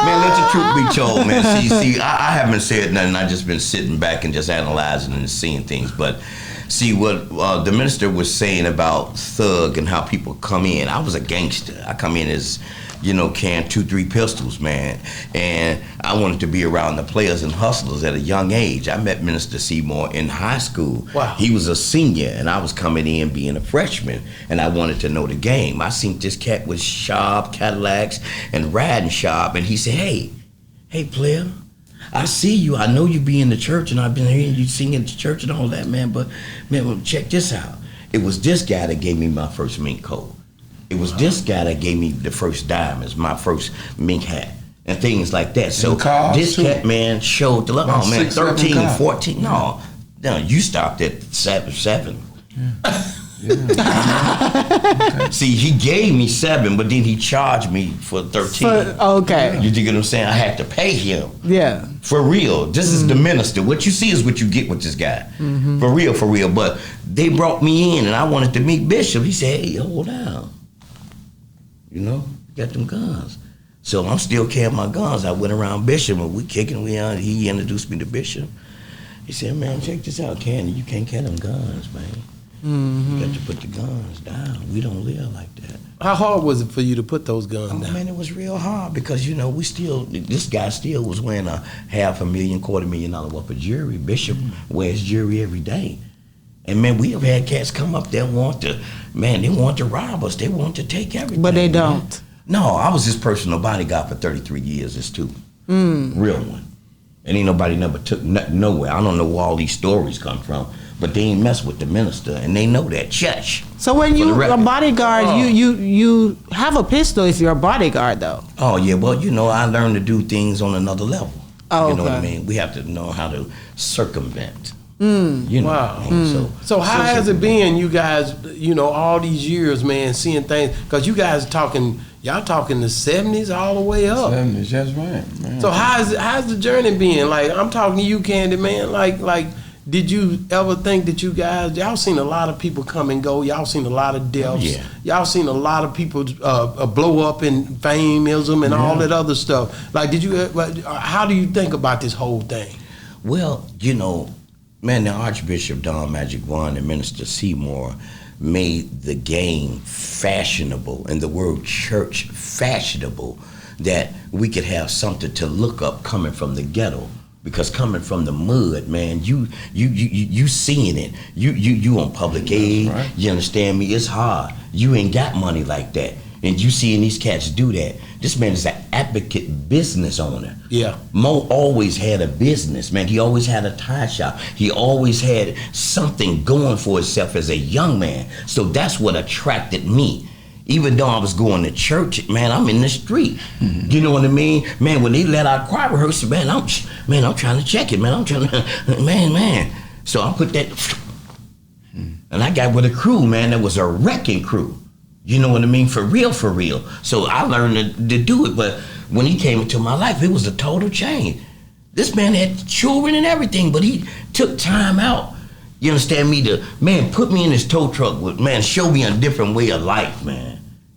Man, let the truth be told, man. See, I haven't said nothing. I just been sitting back and just analyzing and seeing things. But see what the minister was saying about thug and how people come in. I was a gangster. I come in as, carrying 2-3 pistols, man. And I wanted to be around the players and hustlers at a young age. I met Minister Seamore in high school. Wow. He was a senior, and I was coming in being a freshman, and I wanted to know the game. I seen this cat with Sharp Cadillacs and riding Sharp, and he said, hey, player, I see you. I know you be in the church, and I've been hearing you sing in the church and all that, man. But, man, well, check this out. It was this guy that gave me my first mink coat. It was this guy that gave me the first diamonds, my first mink hat, and things like that. So this cat, man, showed the love. Oh, man, 13, 14. No, you stopped at 7. Yeah. Okay. See, he gave me 7, but then he charged me for 13. Okay. You get what I'm saying? I had to pay him. Yeah. For real. This is the minister. What you see is what you get with this guy. Mm-hmm. For real. But they brought me in, and I wanted to meet Bishop. He said, hey, hold on. Got them guns. So I'm still carrying my guns. I went around Bishop, and we kicking. He introduced me to Bishop. He said, man, check this out, Candy. You can't carry them guns, man. Mm-hmm. You got to put the guns down. We don't live like that. How hard was it for you to put those guns down? Man, it was real hard because, this guy still was wearing a $500,000, $250,000 worth of jewelry. Bishop wears jewelry every day. And, man, we have had cats come up there they want to rob us. They want to take everything. But they don't. Man. No, I was his personal bodyguard for 33 years, this too. Real one. And ain't nobody never took nothing nowhere. I don't know where all these stories come from. But they ain't mess with the minister, and they know that. Church. So when you a bodyguard, you have a pistol if you're a bodyguard, though. Oh yeah, well I learned to do things on another level. Oh, you know okay. what I mean? We have to know how to circumvent. Wow. So how has it been, you guys? All these years, man, seeing things because you guys y'all talking the 70s all the way up. 70s, that's right, man. So how's the journey been? Like I'm talking to you, Candy, man. Like. Did you ever think that y'all seen a lot of people come and go, y'all seen a lot of deaths, y'all seen a lot of people blow up in fameism and all that other stuff. Like, how do you think about this whole thing? Well, you know, man, the Archbishop Don Magic Juan and Minister Seamore made the game fashionable and the word church fashionable, that we could have something to look up coming from the ghetto. Because coming from the mud, man, you seeing it. You on public aid. Right. You understand me? It's hard. You ain't got money like that, and you seeing these cats do that. This man is an advocate business owner. Yeah. Mo always had a business, man. He always had a tie shop. He always had something going for himself as a young man. So that's what attracted me. Even though I was going to church, man, I'm in the street. Mm-hmm. You know what I mean? Man, when they let out choir rehearsal, man, I'm trying to check it, man. I'm trying to, man. So I put that, and I got with a crew, man, that was a wrecking crew. You know what I mean? For real. So I learned to do it, but when he came into my life, it was a total change. This man had children and everything, but he took time out. You understand me? To, man, put me in his tow truck with, man, show me a different way of life, man.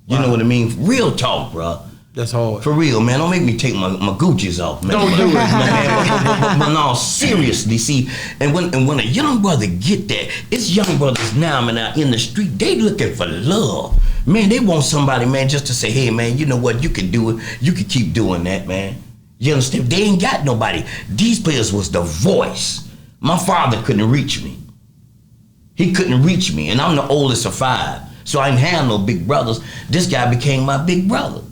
You know what I mean? Real talk, bro. That's hard. For real, man. Don't make me take my Gucci's off, man. Don't do it, man. But no, seriously, see, and when a young brother get that, it's young brothers now, man, out in the street, they looking for love. Man, they want somebody, man, just to say, hey, man, you know what? You can do it. You can keep doing that, man. You understand? They ain't got nobody. These players was the voice. My father couldn't reach me. He couldn't reach me, and I'm the oldest of 5, so I didn't have no big brothers. This guy became my big brother.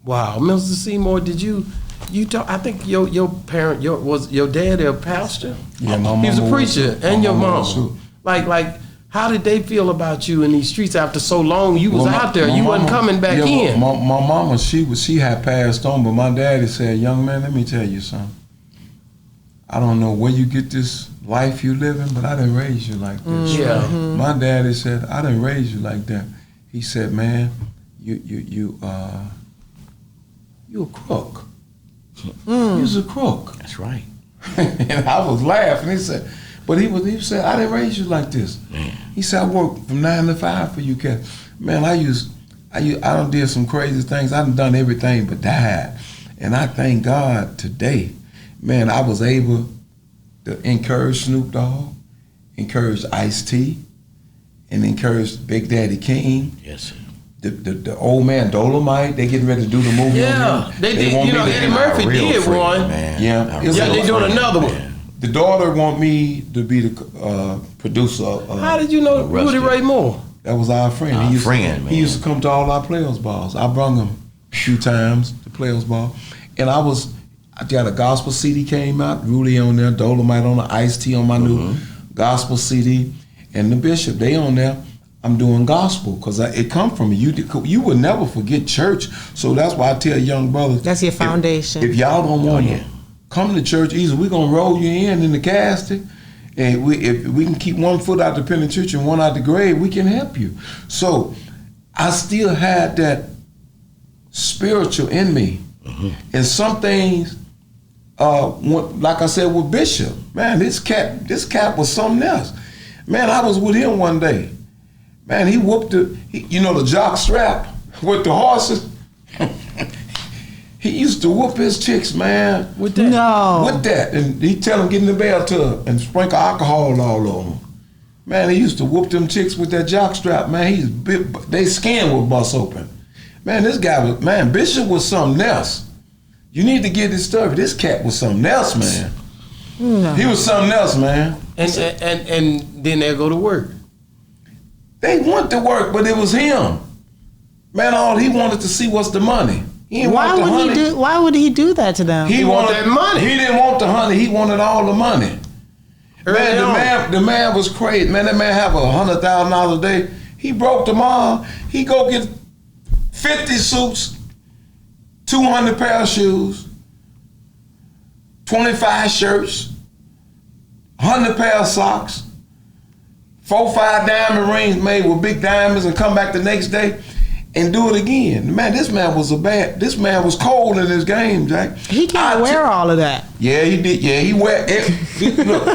Wow, Mr. Seamore, did you talk? I think your parent, was your dad a pastor? Yeah, my he was a mama preacher, was, and your mom. too. Like, how did they feel about you in these streets after so long? You was out there, you wasn't coming back in. My mama, she had passed on, but my daddy said, young man, let me tell you something. I don't know where you get this life you living, but I didn't raise you like this. Yeah. Mm-hmm. My daddy said, I didn't raise you like that. He said, man, you a crook. You was a crook. That's right. And I was laughing. He said, but he said, I didn't raise you like this. Man. He said, I worked from 9 to 5 for you cats. Man, I done did some crazy things. I done everything but died. And I thank God today, man, I was able to encourage Snoop Dogg, encourage Ice-T, and encourage Big Daddy King. Yes, sir. The old man Dolomite, they getting ready to do the movie. Yeah, they did. want You know, me to Eddie be my Murphy real did friend, one. Man. Yeah, Yeah, they doing another one. Man. The daughter want me to be the producer. How did you know Rudy Ray Moore? That was our friend. Our friend, man. He used to come to all our players balls. I brung him a few times to players ball, and I got a gospel CD came out. Rudy on there, Dolomite on the Ice-T on my new gospel CD, and the Bishop they on there. I'm doing gospel because it come from me. You would never forget church, so that's why I tell young brothers. That's your foundation. If y'all don't want to come to church, either we're gonna roll you in the casket, and if we can keep one foot out the penitentiary and one out the grave, we can help you. So I still had that spiritual in me, and some things, like I said with Bishop, man, this cat was something else. Man, I was with him one day. Man, he whooped the jock strap with the horses. He used to whoop his chicks, man. With that? No. With that. And he tell them get in the bathtub and sprinkle alcohol all over them. Man, he used to whoop them chicks with that jock strap, man. They skin would bust open. Man, this guy Bishop was something else. You need to get this stuff. This cat was something else, man. No. He was something else, man. And then they go to work. They went to work, but it was him. Man, all he wanted to see was the money. He didn't want the honey. Why would he do that to them? He wanted that money. He didn't want the honey. He wanted all the money. The man was crazy. Man, that man have $100,000 a day. He broke them all. He go get 50 suits, 200 pair of shoes, 25 shirts, 100 pair of socks, 4 or 5 diamond rings made with big diamonds, and come back the next day and do it again. Man, this man was cold in his game, Jack. He can't wear all of that. Yeah, he did. Yeah, he wear it. Look,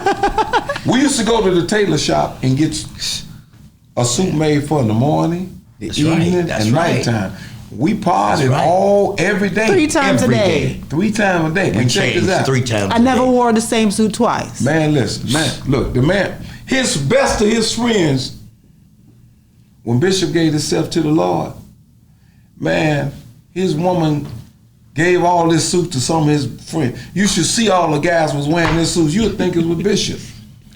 we used to go to the tailor shop and get a suit made for the morning, the evening, and nighttime. We partied every day. 3 times Every a day. day. 3 times a day. We And check changed this out. 3 times I a never day. wore the same suit twice. Man, listen, man, look, the man, his best of his friends, when Bishop gave himself to the Lord, man, his woman gave all this suit to some of his friends. You should see all the guys was wearing this suits. You would think it was Bishop.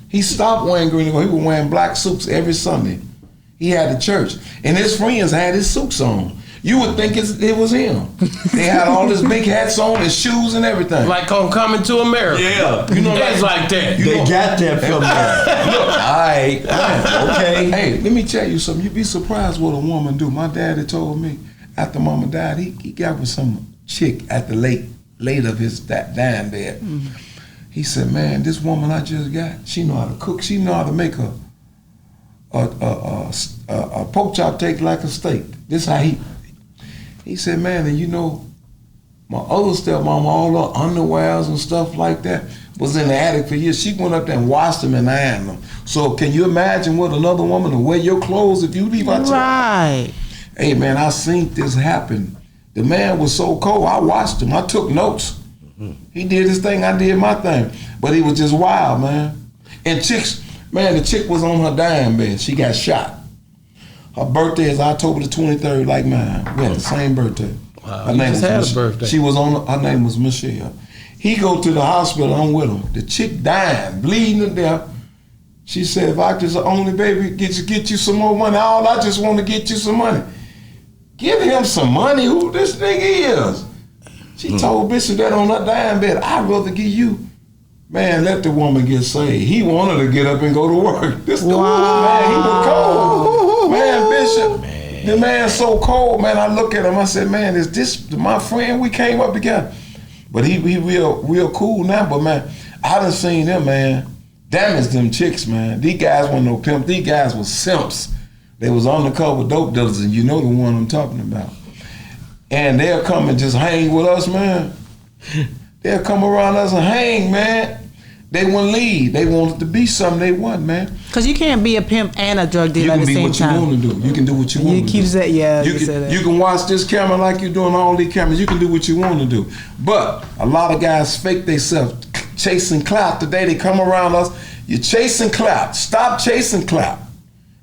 He stopped wearing green and gold. He was wearing black suits every Sunday. He had the church. And his friends had his suits on. You would think it was him. They had all his big hats on, his shoes and everything. Like on Coming to America. Yeah. You know, that's like that. They got that from there. Look, All right. Okay. hey, let me tell you something. You'd be surprised what a woman do. My daddy told me after mama died, he got with some chick at the late of his dying bed. He said, man, this woman I just got, she know how to cook. She know how to make a pork chop taste like a steak. This how he said, man, and you know, my other stepmama, all her underwears and stuff like that was in the attic for years. She went up there and washed them and ironed them. So can you imagine what another woman to wear your clothes if you leave out your Right. Hey man, I seen this happen. The man was so cold, I watched him. I took notes. He did his thing, I did my thing. But he was just wild, man. And chicks, man, the chick was on her dying bed. She got shot. Her birthday is October the 23rd, like mine. We had the same birthday. Wow, you just had a birthday. She was on. Her name was Michelle. He go to the hospital. I'm with him. The chick dying, bleeding to death. She said, "If I just only baby get you some more money, all I just want to get you some money. Give him some money. Who this nigga is?" She told Bishop that on her dying bed. I'd rather give you. Man, let the woman get saved. He wanted to get up and go to work. This the man. He was cold. Man, Bishop. The man so cold, man. I look at him, I said, man, is this my friend? We came up together. But he real cool now. But man, I done seen them, man, damage them chicks, man. These guys weren't no pimp. These guys was simps. They was undercover dope dealers, and you know the one I'm talking about. And they'll come and just hang with us, man. They'll come around us and hang, man. They wouldn't leave. They wanted to be something they wasn't, man. Because you can't be a pimp and a drug You dealer at can the be same what you time. want to do. You can do what you want to do. You keep saying, yeah, You you said that. can watch this camera like you're doing all these cameras. You can do what you want to do. But a lot of guys fake themselves chasing clout today. They come around us. You're chasing clout. Stop chasing clout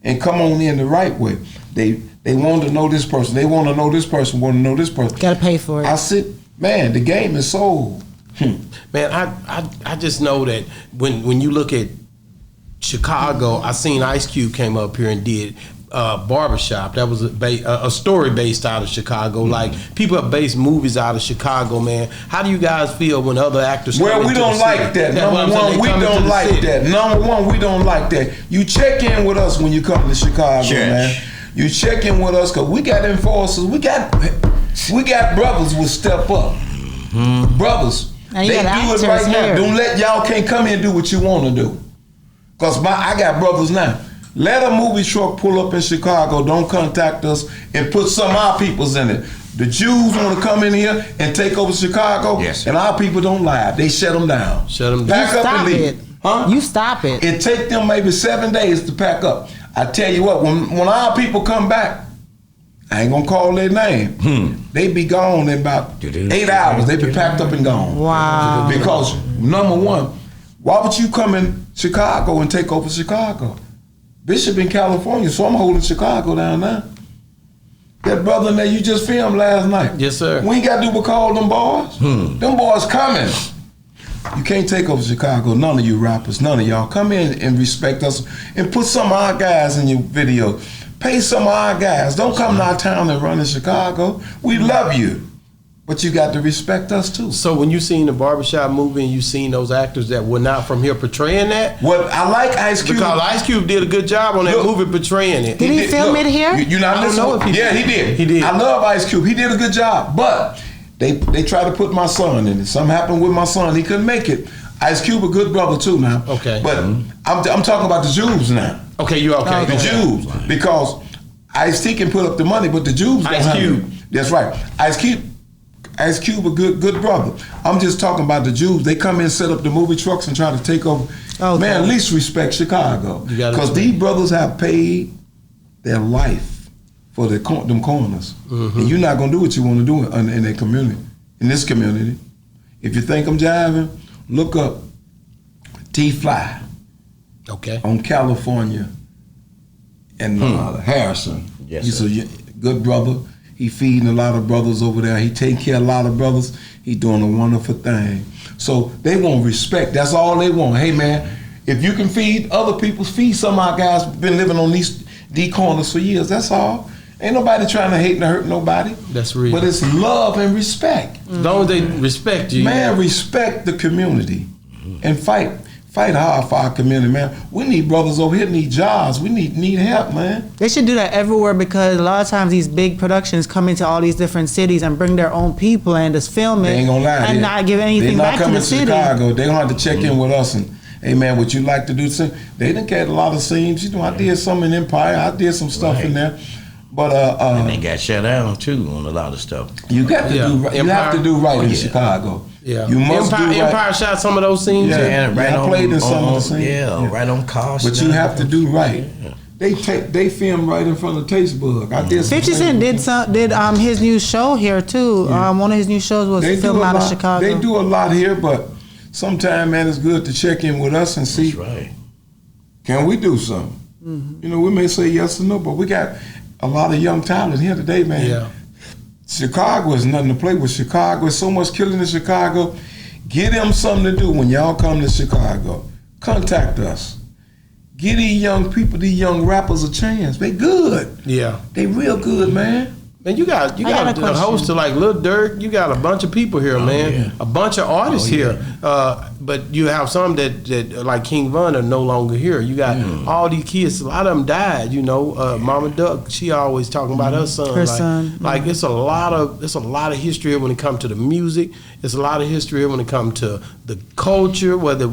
and come on in the right way. They want to know this person. They want to know this person. Want to know this person. Gotta pay for it. I said, man, the game is sold. Man, I just know that when you look at Chicago, I seen Ice Cube came up here and did Barbershop. That was a story based out of Chicago. Like people have based movies out of Chicago, man. How do you guys feel when other actors come Well, we into don't the like city? that. That's what I'm Number saying, one, they we come into don't the like city. that. Number one, we don't like that. You check in with us when you come to Chicago, Sure. man. You check in with us because we got enforcers. We got brothers will step up. Brothers. And They you do got it actors right now. here. Don't let y'all can't come here and do what you want to do. Because I got brothers now. Let a movie truck pull up in Chicago. Don't contact us and put some of our peoples in it. The Jews want to come in here and take over Chicago. Yes. And our people don't lie. They shut them down. Shut 'em down. Pack up Stop and leave. it. Huh? You stop it. It take them maybe 7 days to pack up. I tell you what, when our people come back, I ain't gonna call their name. They be gone in about 8 hours. They be packed up and gone. Wow. Because number one, why would you come in Chicago and take over Chicago? Bishop in California, so I'm holding Chicago down now. That brother in there you just filmed last night. Yes, sir. We ain't got to do but call them boys. Them boys coming. You can't take over Chicago. None of you rappers, none of y'all. Come in and respect us and put some of our guys in your video. Pay some of our guys. Don't come to our town and run in Chicago. We love you. But you got to respect us too. So when you seen the Barbershop movie and you seen those actors that were not from here portraying that, What I like Ice Cube. because Ice Cube did a good job on that Look. movie portraying it. Did he film it here? You not I don't listening? know if he Yeah, did. he did. He did. I love Ice Cube. He did a good job. But they tried to put my son in it. Something happened with my son. He couldn't make it. Ice Cube a good brother too now. Okay. But I'm talking about the Jews now. Okay, you okay? The Jews. Because Ice-T can put up the money, but the Jews don't Ice have Cube. it. That's right. Ice Cube a good brother. I'm just talking about the Jews. They come in, set up the movie trucks and try to take over. Okay. Man, at least respect Chicago. You gotta Because respect. these brothers have paid their life for them corners. And you're not gonna do what you want to do in that community, in this community. If you think I'm jiving, look up T-Fly. Okay. On California and Harrison. Yes, He's sir. a good brother. He feeding a lot of brothers over there. He taking care of a lot of brothers. He doing a wonderful thing. So they want respect. That's all they want. Hey man, if you can feed other people, feed some of our guys been living on these corners for years. That's all. Ain't nobody trying to hate and hurt nobody. That's real. But it's love and respect. As long as they respect you. Man, respect the community and fight hard for our community, man. We need brothers over here, need jobs. We need help, man. They should do that everywhere because a lot of times these big productions come into all these different cities and bring their own people and just film it They ain't gonna lie. and not give anything back to the city. They not coming to Chicago. They gonna have to check in with us and, hey man, would you like to do the same? They done got a lot of scenes. You know, I did some in Empire. I did some stuff in there. But And they got shut down too on a lot of stuff. you got to do right. You have to do right in Chicago. Yeah. You must do right. Empire shot some of those scenes. Yeah. Right I on, played in some of the scenes. Yeah, right on cost. But you have to do right. They film right in front of Tastebug. I did some 50 Cent did his new show here too. One of his new shows was filmed out of Chicago. They do a lot here, but sometimes, man, it's good to check in with us and see. That's right. Can we do something? You know, we may say yes or no, but we got a lot of young talent here today, man. Yeah. Chicago is nothing to play with. Chicago is so much killing in Chicago. Get them something to do when y'all come to Chicago. Contact us. Give these young people, these young rappers a chance. They good. Yeah. They real good, man. Man, you got I got a a host question. of like Lil Durk. You got a bunch of people here, man. yeah. A bunch of artists here. But you have some that like King Von are no longer here. You got all these kids. A lot of them died. You know, Mama Duck. She always talking about her son. Her like, son. Like it's a lot of history here when it comes to the music. It's a lot of history here when it comes to the culture, whether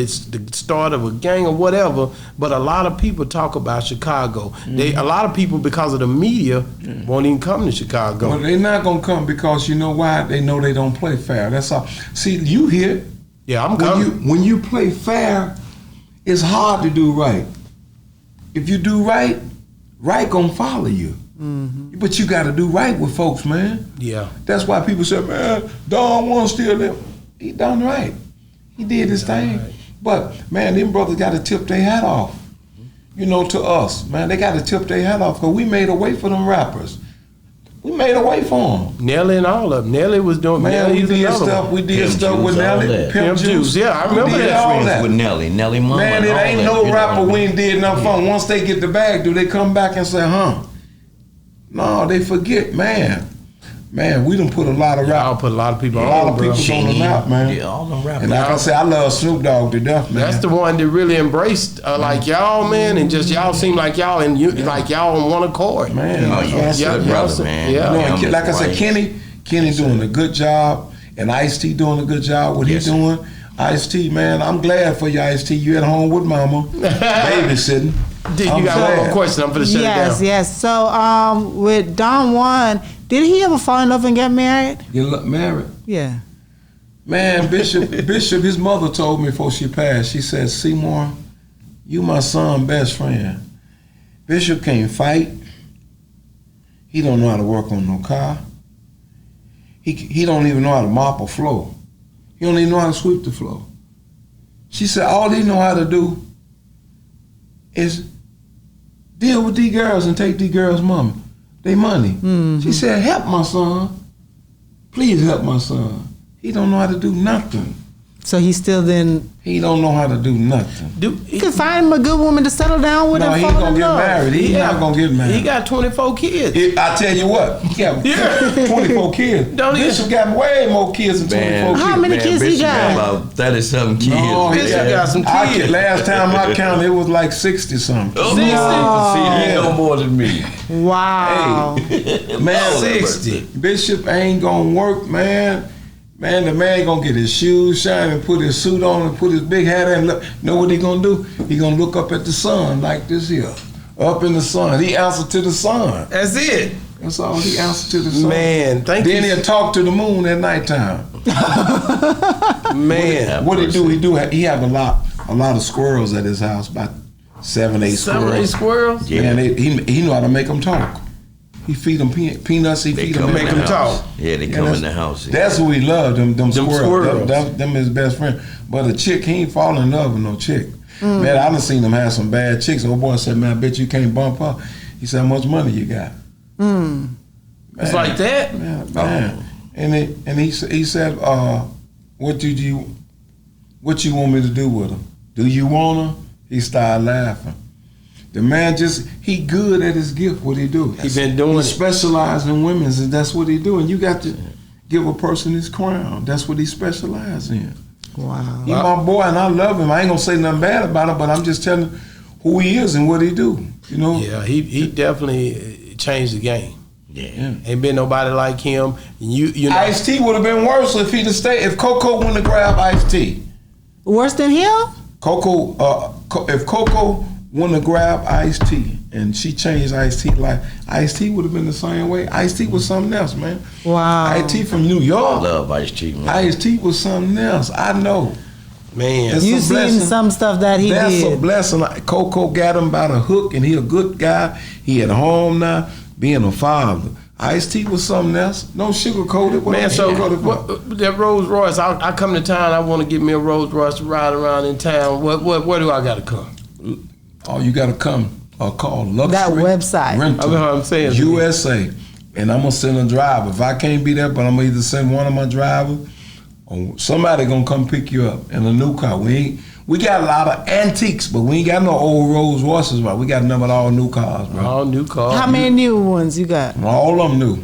it's the start of a gang or whatever. But a lot of people talk about Chicago. A lot of people, because of the media, won't even come to Chicago. Well, they're not gonna come because you know why? They know they don't play fair. That's all. See, you here. Yeah, I'm coming. When you play fair, it's hard to do right. If you do right, right gonna follow you. But you got to do right with folks, man. Yeah. That's why people say, man, Don Juan still there. He done right. He did his thing. Right. But man, them brothers got to tip their hat off. You know, to us, man, they got to tip their hat off because we made a way for them rappers. We made a way for them. Nelly and all of them. Nelly was doing. Man, Nelly's we did another stuff. one. We did Pimp stuff Juice, with all Nelly. that. Pimp Juice. Yeah, I We remember did that. all Friends that. with Nelly Mama. Man, and it all ain't that, no you know rapper what I we mean? ain't did nothing for. Once they get the bag, do they come back and say, huh? No, they forget, man. Man, we done put a lot of I'll rap. put a lot of people A on, lot of bro. people on the map, man. Yeah, all them rappers. And like I said, I love Snoop Dogg to death, man. That's the one that really embraced like y'all, man, and just y'all seem like y'all and you like y'all on one accord. Man, Oh, yeah, that's good yeah, brother, yeah, man. yeah. You know, Yeah, and I'm like I said, right. Kenny doing a good job, and Ice-T doing a good job. What Yes, he sir. doing, Ice-T, man, I'm glad for you, Ice-T. You at home with mama, babysitting. Did you I'm got one glad. more question? I'm gonna shut it Yes, down. yes. So with Don Juan, did he ever fall in love and get married? You look married. Yeah. Man, Bishop, his mother told me before she passed, she said, Seamore, you my son best friend. Bishop can't fight. He don't know how to work on no car. He don't even know how to mop a floor. He don't even know how to sweep the floor. She said, all he know how to do is deal with these girls and take these girls' money. They money. She said, help my son. Please help my son. He don't know how to do nothing. So he still then He don't know how to do nothing. you could find him a good woman to settle down with No, and he fall gonna in get love. married. He not gonna get married. He got 24 kids. I tell you what, he got Yeah. 24 kids. Don't he- Bishop got way more kids than 24 How kids. many kids he Bishop got? about 30-something kids. No, he Bishop got some kids. Last time I counted, it was like 60 something. Oh, See, he know more than me. Wow. Man, 60. Bishop ain't gonna work, man. Man, the man gonna get his shoes shined and put his suit on and put his big hat on. Look, know what he gonna do? He gonna look up at the sun like this here. Up in the sun. He answer to the sun. That's it. That's all he answer to the sun. Man, thank Then you. he'll talk to the moon at nighttime. Man. What he do? He have a lot of squirrels at his house, about 7, 8 7 or 8 squirrels. squirrels? Yeah. Man, he know how to make them talk. He feed them peanuts. He feed them. Make them talk. Yeah, they come in the house. That's what he loved. Them squirrels. Them his best friend. But a chick, he ain't fall in love with no chick. Man, I done seen him have some bad chicks. Old boy said, "Man, I bet you can't bump her." He said, "How much money you got?" It's like that. Man. And he said, what you want me to do with him? Do you want her?" He started laughing. The man he good at his gift, what he do. He been doing it. He specialized in women's, and that's what he do. And you got to give a person his crown. That's what he specialized in. Wow. He my boy, and I love him. I ain't gonna say nothing bad about him, but I'm just telling who he is and what he do. You know? Yeah, he definitely changed the game. Yeah. Ain't been nobody like him. And you know, Ice-T would have been worse if he'd have stayed. If Coco wouldn't have grabbed Ice-T. Worse than him? If Coco wouldn't have grabbed Ice-T and she changed Ice-T life, Ice-T would have been the same way. Ice-T was something else, man. Wow. Ice-T from New York. Love Ice-T, man. Ice-T was something else. I know. man. It's You a seen blessing. some stuff that he That's did. a blessing. Like Coco got him by the hook, and he a good guy. He at home now, being a father. Ice-T was something else. Don't sugarcoat it. Man, so that Rolls Royce, I come to town, I want to get me a Rolls Royce to ride around in town. Where do I got to come? Oh, you got to come. Call Luxury That website. Rental, I know what I'm saying. USA. And I'm going to send a driver. If I can't be there, but I'm going to either send one of my drivers or somebody going to come pick you up in a new car. We got a lot of antiques, but we ain't got no old Rolls Royces, bro. We got nothing but all new cars, bro. All new cars. How many new ones you got? All of them new.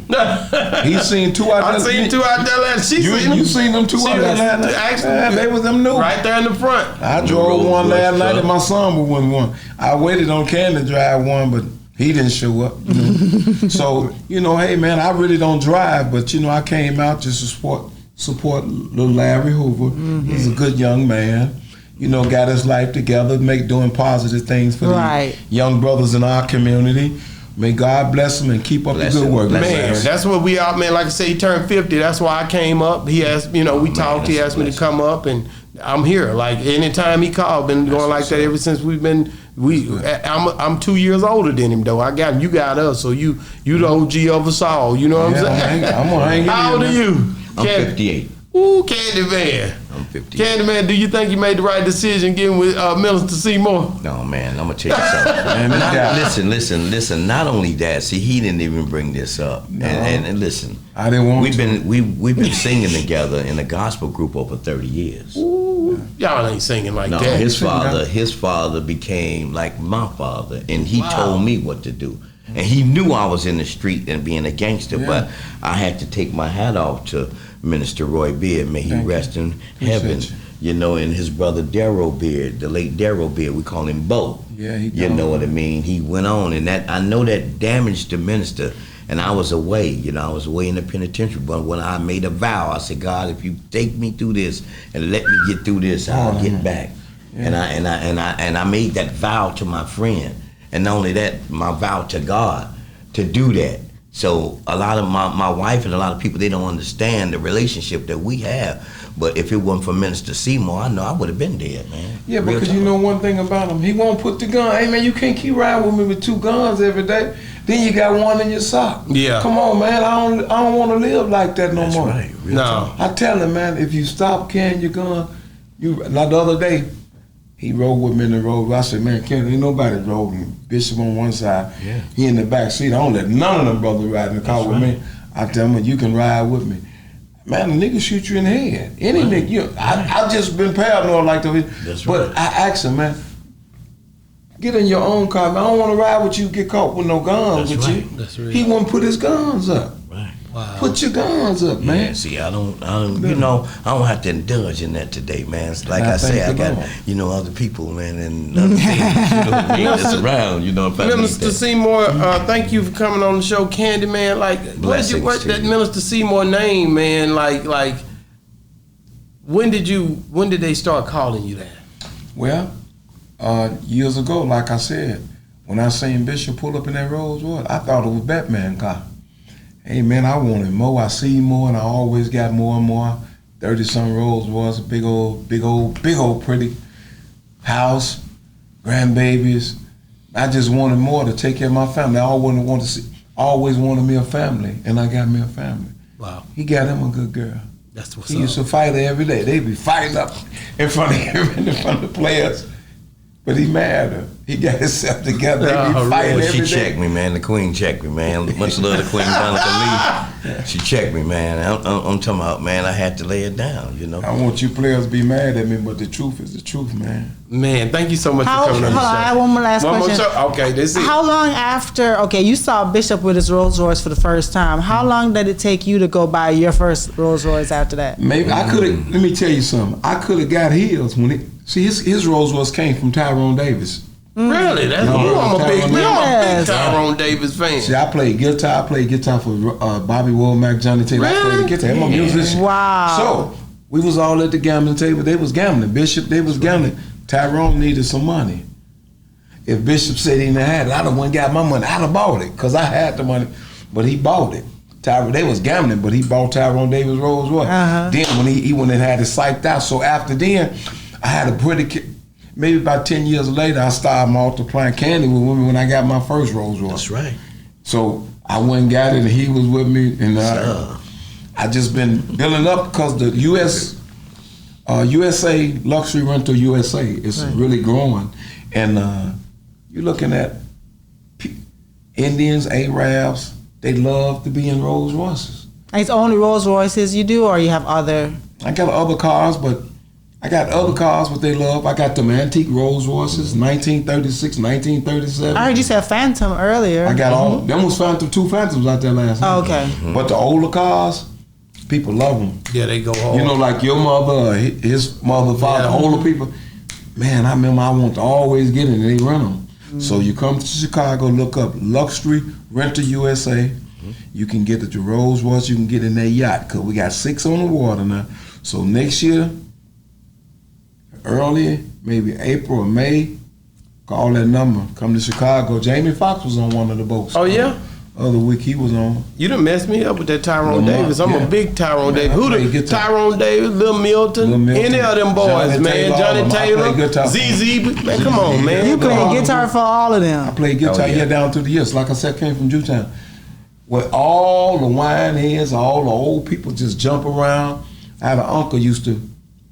He's seen two out there. I seen two out there last. You seen them two out there last night? Actually, Yeah, they was them new. right there in the front. I drove one last night and my son was one. I waited on Ken to drive one, but he didn't show up. You know? So, hey man, I really don't drive, but I came out just to support little Larry Hoover. He's a good young man. Got his life together, doing positive things for the young brothers in our community. May God bless him and keep up the good work. Man, that's what we are, man. Like I said, he turned 50. That's why I came up. He asked, we talked. He asked me to come up, and I'm here. Like anytime he called, been going like that ever since we've been. I'm 2 years older than him though. I got him. You got us. So you the OG of us all. You know what I'm saying? I'm gonna hang in How old are you? I'm 58. Ooh, Candy Man. I'm 50. Candy Man, do you think you made the right decision getting with Minister Seamore? No, man, I'm gonna tell you something. Listen. Not only that, see, he didn't even bring this up. No. And listen, I didn't want we've been singing together in a gospel group over 30 years. Ooh, y'all ain't singing like No, that. his father became like my father, and he told me what to do. And he knew I was in the street and being a gangster, but I had to take my hat off to Minister Roy Beard, may he rest in heaven. And his brother Darryl Beard, the late Darryl Beard, we call him Bo. Yeah, you know what I mean? He went on, and that I know that damaged the minister. And I was away, I was away in the penitentiary. But when I made a vow, I said, God, if you take me through this and let me get through this, I'll get back. Yeah. And I made that vow to my friend, and not only that, my vow to God to do that. So a lot of my wife and a lot of people, they don't understand the relationship that we have. But if it wasn't for Minister Seamore, I know I would have been dead, man. Yeah, because you know one thing about him, he won't put the gun. Hey man, you can't keep riding with me with two guns every day. Then you got one in your sock. Yeah. Come on, man. I don't want to live like that no more. Right. No. I tell him, man, if you stop carrying your gun, like the other day, he rode with me in the road. I said, man, Ken, ain't nobody rolling. Bishop on one side, he in the back seat. I don't let none of them brothers ride in the car with me. I tell him, you can ride with me. Man, the nigga shoot you in the head. Any nigga, I just been paranoid like that. That's but I asked him, man, get in your own car, man. I don't want to ride with you, get caught with no guns with you. That's right. He won't put his guns up. Right. Wow. Put your guns up, man. Yeah, see, I don't, I don't have to indulge in that today, man. It's like I say, I got, other people, man, and other things, that's around, if I need Minister that. Seamore, thank you for coming on the show, Candy Man. Like, what that Minister Seamore name, man? Like, when did they start calling you that? Well, years ago, like I said, when I seen Bishop pull up in that Rolls Royce, I thought it was Batman car. Hey man, I wanted more. I see more, and I always got more and more. 30-something Rolls Royce, big old pretty house, grandbabies. I just wanted more to take care of my family. I always wanted always wanted me a family, and I got me a family. Wow. He got him a good girl. That's what's He up. used to fight her every day. They'd be fighting up in front of him, in front of the players. But he married her. He got himself together. They be Oh, fighting really? every She day. checked me, man. The queen checked me, man. Much love to Queen Monica Lee. She checked me, man. I'm talking about, man, I had to lay it down, you know. I want you players to be mad at me, but the truth is the truth, man. Man, thank you so much How, for coming on hold the on, show. I have one more last One more question. show? Okay, this is it. How long after, okay, you saw Bishop with his Rolls Royce for the first time. How long did it take you to go buy your first Rolls Royce after that? Maybe I could have. Let me tell you something. I could have got his when it. See, his Rolls Royce came from Tyrone Davis. Really? That's No, cool. I'm a big Yes. Tyrone Davis fan. See, I played guitar. I played guitar for Bobby Womack, Johnny Taylor. I played the guitar. I'm a musician. Wow. So we was all at the gambling table. They was gambling. Bishop, they was gambling. Tyrone needed some money. If Bishop said he didn't have it, I'd have went and got my money. I'd have bought it because I had the money, but he bought it. Tyrone, they was gambling, but he bought Tyrone Davis Rolls Royce. Then when he went and had it psyched out. So after then, I had a pretty. Maybe about 10 years later, I started multiplying candy with women when I got my first Rolls Royce. That's right. So I went and got it, and he was with me, and I just been building up because the USA Luxury Rental USA is really growing, and you're looking at Indians, Arabs, they love to be in Rolls Royces. It's only Rolls Royces you do, or you have other? I got other cars, but they love. I got them antique Rolls Royces, 1936, 1937. I heard you said Phantom earlier. I got all them was two Phantoms out there last night. Oh, okay. But the older cars, people love them. Yeah, they go hard. You know, like your mother, his mother, father, older people. Man, I remember I want to always get it, and they rent them. So you come to Chicago, look up Luxury Rental USA. You can get the Rolls Royce, you can get in their yacht, because we got 6 on the water now. So next year, early, maybe April or May, call that number. Come to Chicago. Jamie Foxx was on one of the boats. Oh, yeah? Other week he was on. You done messed me up with that Tyrone Lamar, Davis. I'm yeah. a big Tyrone Man, Davis. I Who play the guitar. Tyrone Davis, Lil Milton, any of them boys, Johnny man. Taylor, all Johnny of them. I play Taylor, guitar. ZZ. Man, come on, man. You Come on. play guitar for all of I them. played guitar yeah. here down through the years. Like I said, came from Jewtown. Where all the wine heads, all the old people just jump around. I had an uncle used to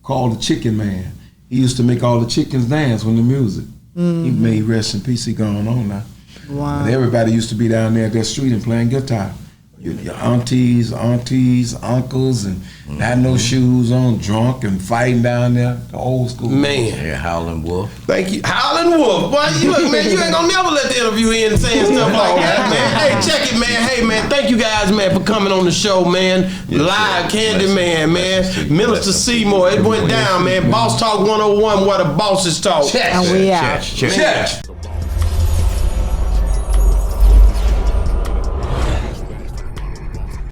call the Chicken Man. He used to make all the chickens dance with the music. He made rest in peace. He gone on now. Wow. And everybody used to be down there at that street and playing guitar. Your aunties, uncles, and had no shoes on, drunk and fighting down there. The old school. Man. Yeah, Howlin' Wolf. Thank you. Howlin' Wolf. Boy, you look, man, you ain't gonna never let the interview end saying stuff like that, man. Hey, check it, man. Hey, man, thank you guys, man, for coming on the show, man. Live Candyman, man. Minister Seamore, it went down, man. Boss Talk 101, where the bosses talk. And we out. Check. Check.